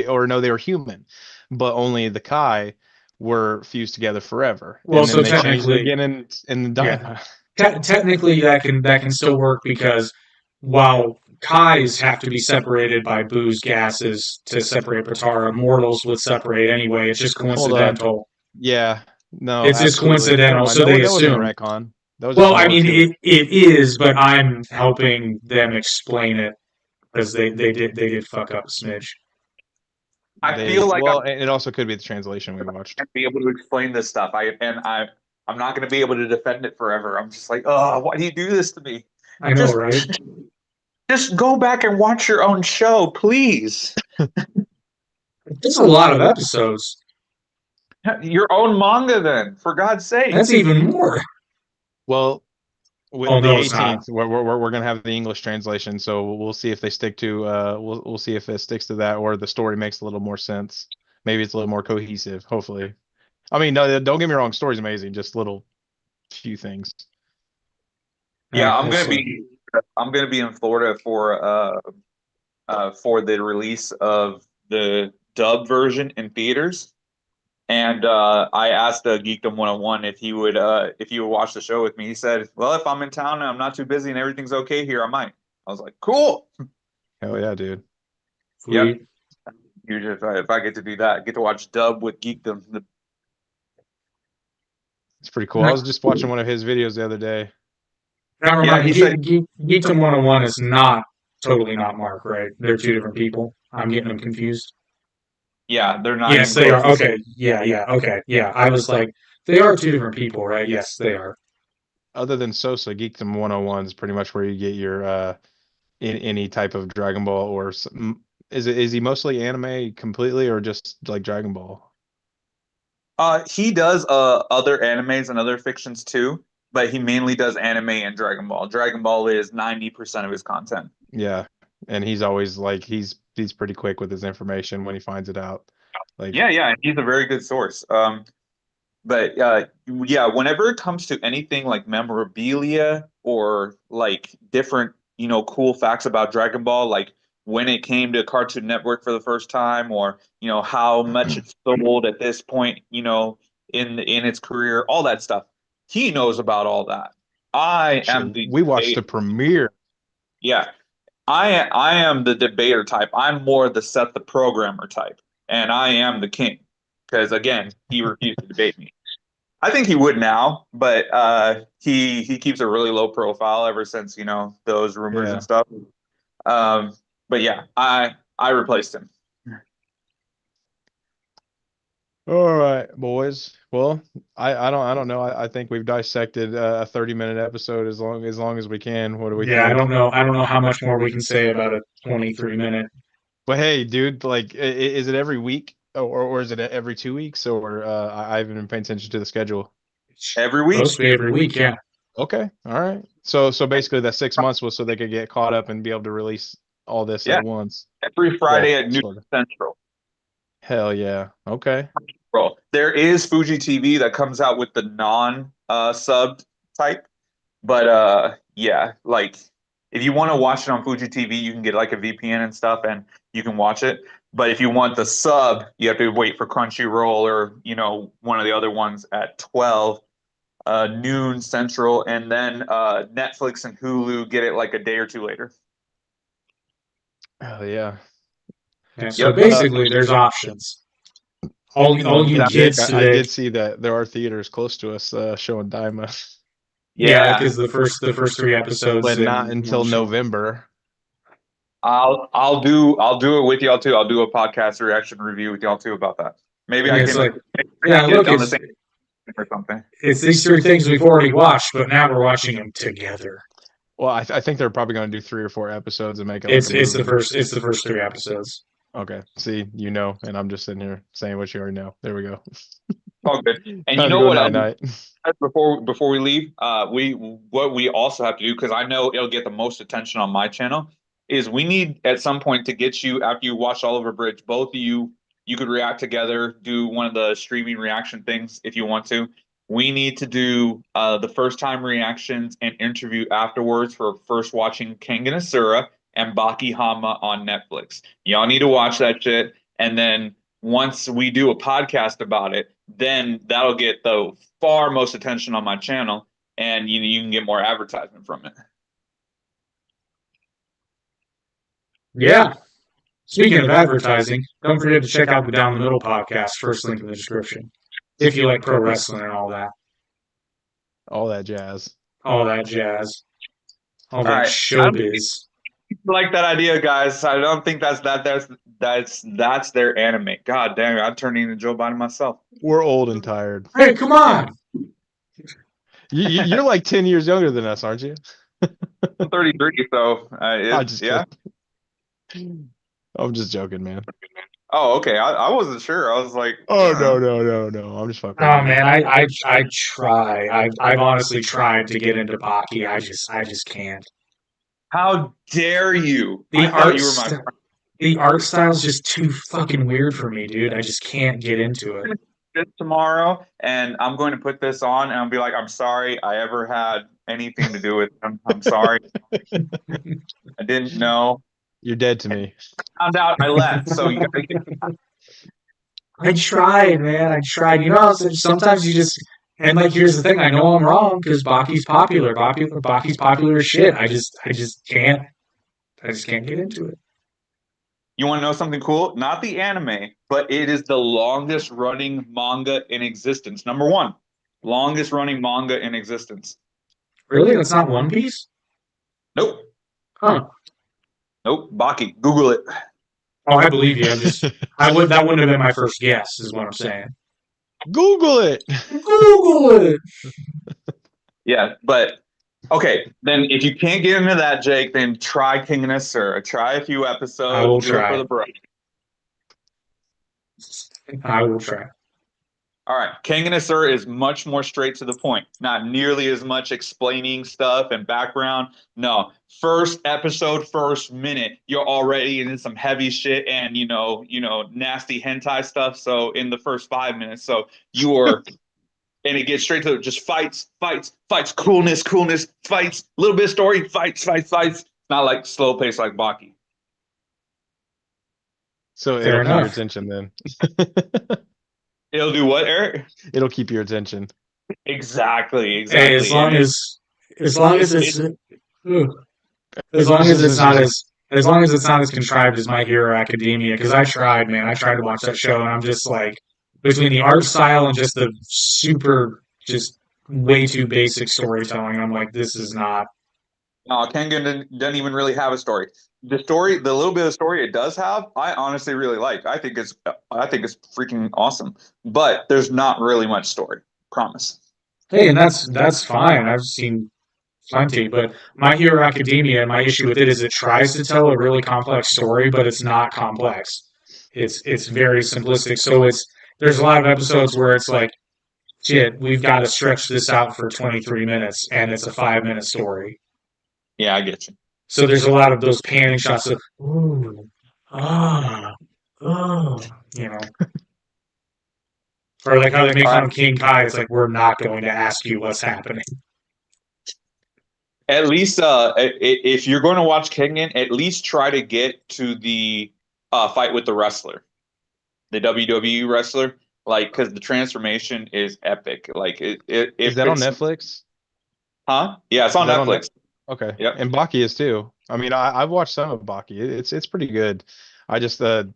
or no they were human, but only the Kai were fused together forever, well, and so then they changed it technically, again in the yeah, Daima. technically that can still work because while Kais have to be separated by Boo's gases to separate Patara, mortals would separate anyway. It's just Hold up, coincidental. yeah, no, It's just absolutely. Never coincidental, mind. so they That wasn't a assume. retcon. That was just Well, I more mean, to it. it is, but I'm helping them explain it because they did fuck up a smidge. I feel like I'm Well, and it also could be the translation we watched. gonna be able to explain this stuff. I'm not gonna be able to defend it forever. I'm just like, oh, why do you do this to me? I know, Just right? just go back and watch your own show, please. It's a lot of episodes. Your own manga, then, for God's sake. That's even more. Well, Oh with the no, it's not. 18th, we're gonna have the English translation, so we'll see if they stick to we'll see if it sticks to that or the story makes a little more sense. Maybe it's a little more cohesive. Hopefully, I mean, no, don't get me wrong, story's amazing, just little few things. Yeah, We'll see. I'm gonna be in Florida for the release of the dub version in theaters. And I asked Geekdom 101 if he would watch the show with me. He said, "Well, if I'm in town and I'm not too busy and everything's okay here, I might." I was like, "Cool." Hell yeah, dude, Yep. Sweet. Usually, if I get to do that, get to watch dub with Geekdom. it's pretty cool. I was just watching one of his videos the other day. Now Yeah, remind me, he said, Geekdom 101 is not totally not Mark, right? They're two different people. I'm getting them confused. "Yeah, they're not Yes, even they close are. to the same." Okay. Yeah. Okay. Yeah. I was like, they are two different people, right? Yes, they are. Other than Sosa, Geekdom 101 is pretty much where you get your in any type of Dragon Ball or is he mostly anime completely or just like Dragon Ball? He does other animes and other fictions too, but he mainly does anime and Dragon Ball. Dragon Ball is 90% of his content. Yeah, and he's always like he's pretty quick with his information when he finds it out. Like, Yeah, he's a very good source. But yeah, whenever it comes to anything like memorabilia or like different, cool facts about Dragon Ball, like when it came to Cartoon Network for the first time, or how much it's sold at this point, in its career, all that stuff, he knows about all that. I shit, am the we watched the debate. premiere. Yeah, I am the debater type. I'm more the Seth the programmer type, and I am the king because again, he refused to debate me. I think he would now, but he keeps a really low profile ever since those rumors and Yeah. stuff. Um, but yeah, I replaced him. All right, boys. Well, I don't know. I think we've dissected a 30-minute episode as long as we can. What do we Yeah, I think? don't know. I don't know how much more we can say about a 23-minute. But hey, dude, like, is it every week or is it every 2 weeks or I haven't been paying attention to the schedule. Every Supposed week. to be every week. Yeah. Okay, all right. So basically that 6 months was so they could get caught up and be able to release all this Yeah, at once. every Friday Well, at noon sort of. Central. Hell yeah. Okay. Bro, there is Fuji TV that comes out with the non subbed type, but yeah, like if you want to watch it on Fuji TV, you can get like a VPN and stuff and you can watch it. But if you want the sub, you have to wait for Crunchyroll or, one of the other ones at 12 noon Central, and then Netflix and Hulu get it like a day or two later. Hell yeah. Yeah, so Yep. basically, there's options. All you Yeah, Jake, kids I today, did see that there are theaters close to us showing Daima, yeah, Yeah, because the first three episodes but not in one until show. November. I'll do it with y'all too. I'll do a podcast reaction review with y'all too about that. Maybe And I it's can like, get yeah, it look, on the same or something. it's these three things we've already watched, but now we're watching them together. Well, I think they're probably going to do 3 or 4 episodes and make it like It's a it's the movie. first three episodes. Okay. See, and I'm just sitting here saying what you already know. There we go. All good. And you Time to know go what night else? night. Before we leave, what we also have to do, because I know it'll get the most attention on my channel, is we need at some point to get you, after you watch Oliver Bridge, both of you could react together, do one of the streaming reaction things if you want to. We need to do the first time reactions and interview afterwards for first watching Kengan Asura and Baki Hama on Netflix. Y'all need to watch that shit. And then once we do a podcast about it, then that'll get the far most attention on my channel, and you can get more advertisement from it. Yeah. Speaking of advertising, don't forget to check out the Down the Middle podcast. First link in the description. If you like pro wrestling and all that All that jazz. jazz, all All that right, I don't showbiz. like that idea, guys. I don't think that's their anime. God damn it, I'm turning into Joe Biden myself. We're old and tired. Hey, come on! You're like 10 years younger than us, aren't you? I'm 33, so I'm just yeah. kidding. I'm just joking, man. Oh, okay. I wasn't sure. I was like, Oh no. I'm just fucking with Oh you. man, I try. I've honestly tried to get into Baki. I just can't. how dare you? The I thought art you were my st- the art style's just too fucking weird for me, dude. I just can't get into it. this tomorrow, and I'm going to put this on, and I'll be like, I'm sorry I ever had anything to do with him. I'm sorry. I didn't know. You're dead to me. Found out I left. So you gotta get I tried, man. I tried. You know, sometimes you just and like here's the thing. I know I'm wrong because Baki's popular. Baki's popular as shit. I just can't. I just can't get into it. You want to know something cool? Not the anime, but it is the longest running manga in existence. Number one, longest running manga in existence. Really, that's not One Piece. Nope. Huh. Nope. Baki. Google it. Oh, I believe you. That wouldn't have been my first guess, is what I'm saying. Google it. Google it. Yeah, but okay. Then if you can't get into that, Jake, then try King and Asura. Try a few episodes. I will do it try. for the break. I will try. All right, King and Asura is much more straight to the point. Not nearly as much explaining stuff and background. No, first episode, first minute, you're already in some heavy shit and nasty hentai stuff. So in the first 5 minutes, so you are, and it gets straight to just fights, coolness, fights, little bit of story, fights. It's not like slow pace like Baki. So Fair it'll keep your enough. attention then. It'll do what, Eric? It'll keep your attention. Exactly. Hey, as long as it's as long as it's not as contrived as My Hero Academia, because I tried, man. I tried to watch that show, and I'm just like, between the art style and just the just way too basic storytelling, I'm like, this is not. No, Kengan doesn't even really have a story. The little bit of story it does have, I honestly really like. I think it's freaking awesome. But there's not really much story. Promise. Hey, and that's fine. I've seen plenty, but My Hero Academia, my issue with it is it tries to tell a really complex story, but it's not complex. It's very simplistic. So there's a lot of episodes where it's like shit, we've got to stretch this out for 23 minutes, and it's a 5-minute story. Yeah, I get you. So there's a lot of those panning shots of, ooh, ah, oh, you know. Or like how they make fun of King Kai, it's like, we're not going to ask you what's happening. At least, if you're going to watch Kengan, at least try to get to the fight with the wrestler, the WWE wrestler, like because the transformation is epic. Like Is if that on it's Netflix? huh? Yeah, it's Is on that on Net? Netflix. Okay. Yep. And Baki is too. I mean, I've watched some of Baki. It's pretty good. I just I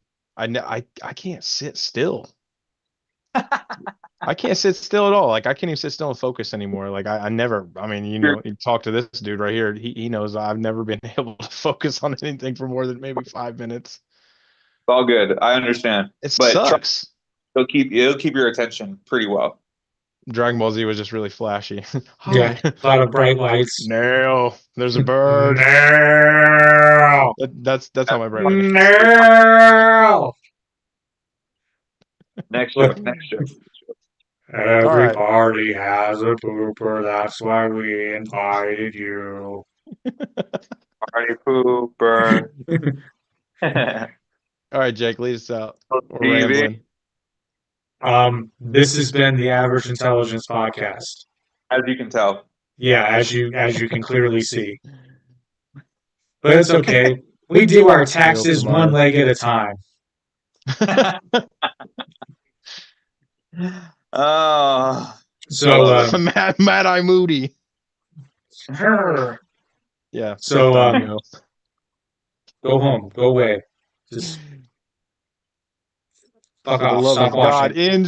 can't sit still. I can't sit still at all. Like I can't even sit still and focus anymore. Like I never. I mean, you talk to this dude right here. He knows I've never been able to focus on anything for more than maybe 5 minutes. It's all good. I understand, It but sucks. it'll keep your attention pretty well. Dragon Ball Z was just really flashy. Yeah, Hi. a lot of bright lights. No, there's a bird. No! That's how my brain thinks. No! Next joke. Next joke. All Every right. party has a pooper, that's why we invited you. Party pooper. All right, Jake, lead us out. We're TV. rambling. This has been the Average Intelligence Podcast. As you can tell. Yeah, as you can clearly see. But it's okay. We do our taxes one leg at a time. Oh, So, Mad Eye Moody. her. Yeah. So, go. go home, go away. Just fuck For the off, love stop of God, watching. in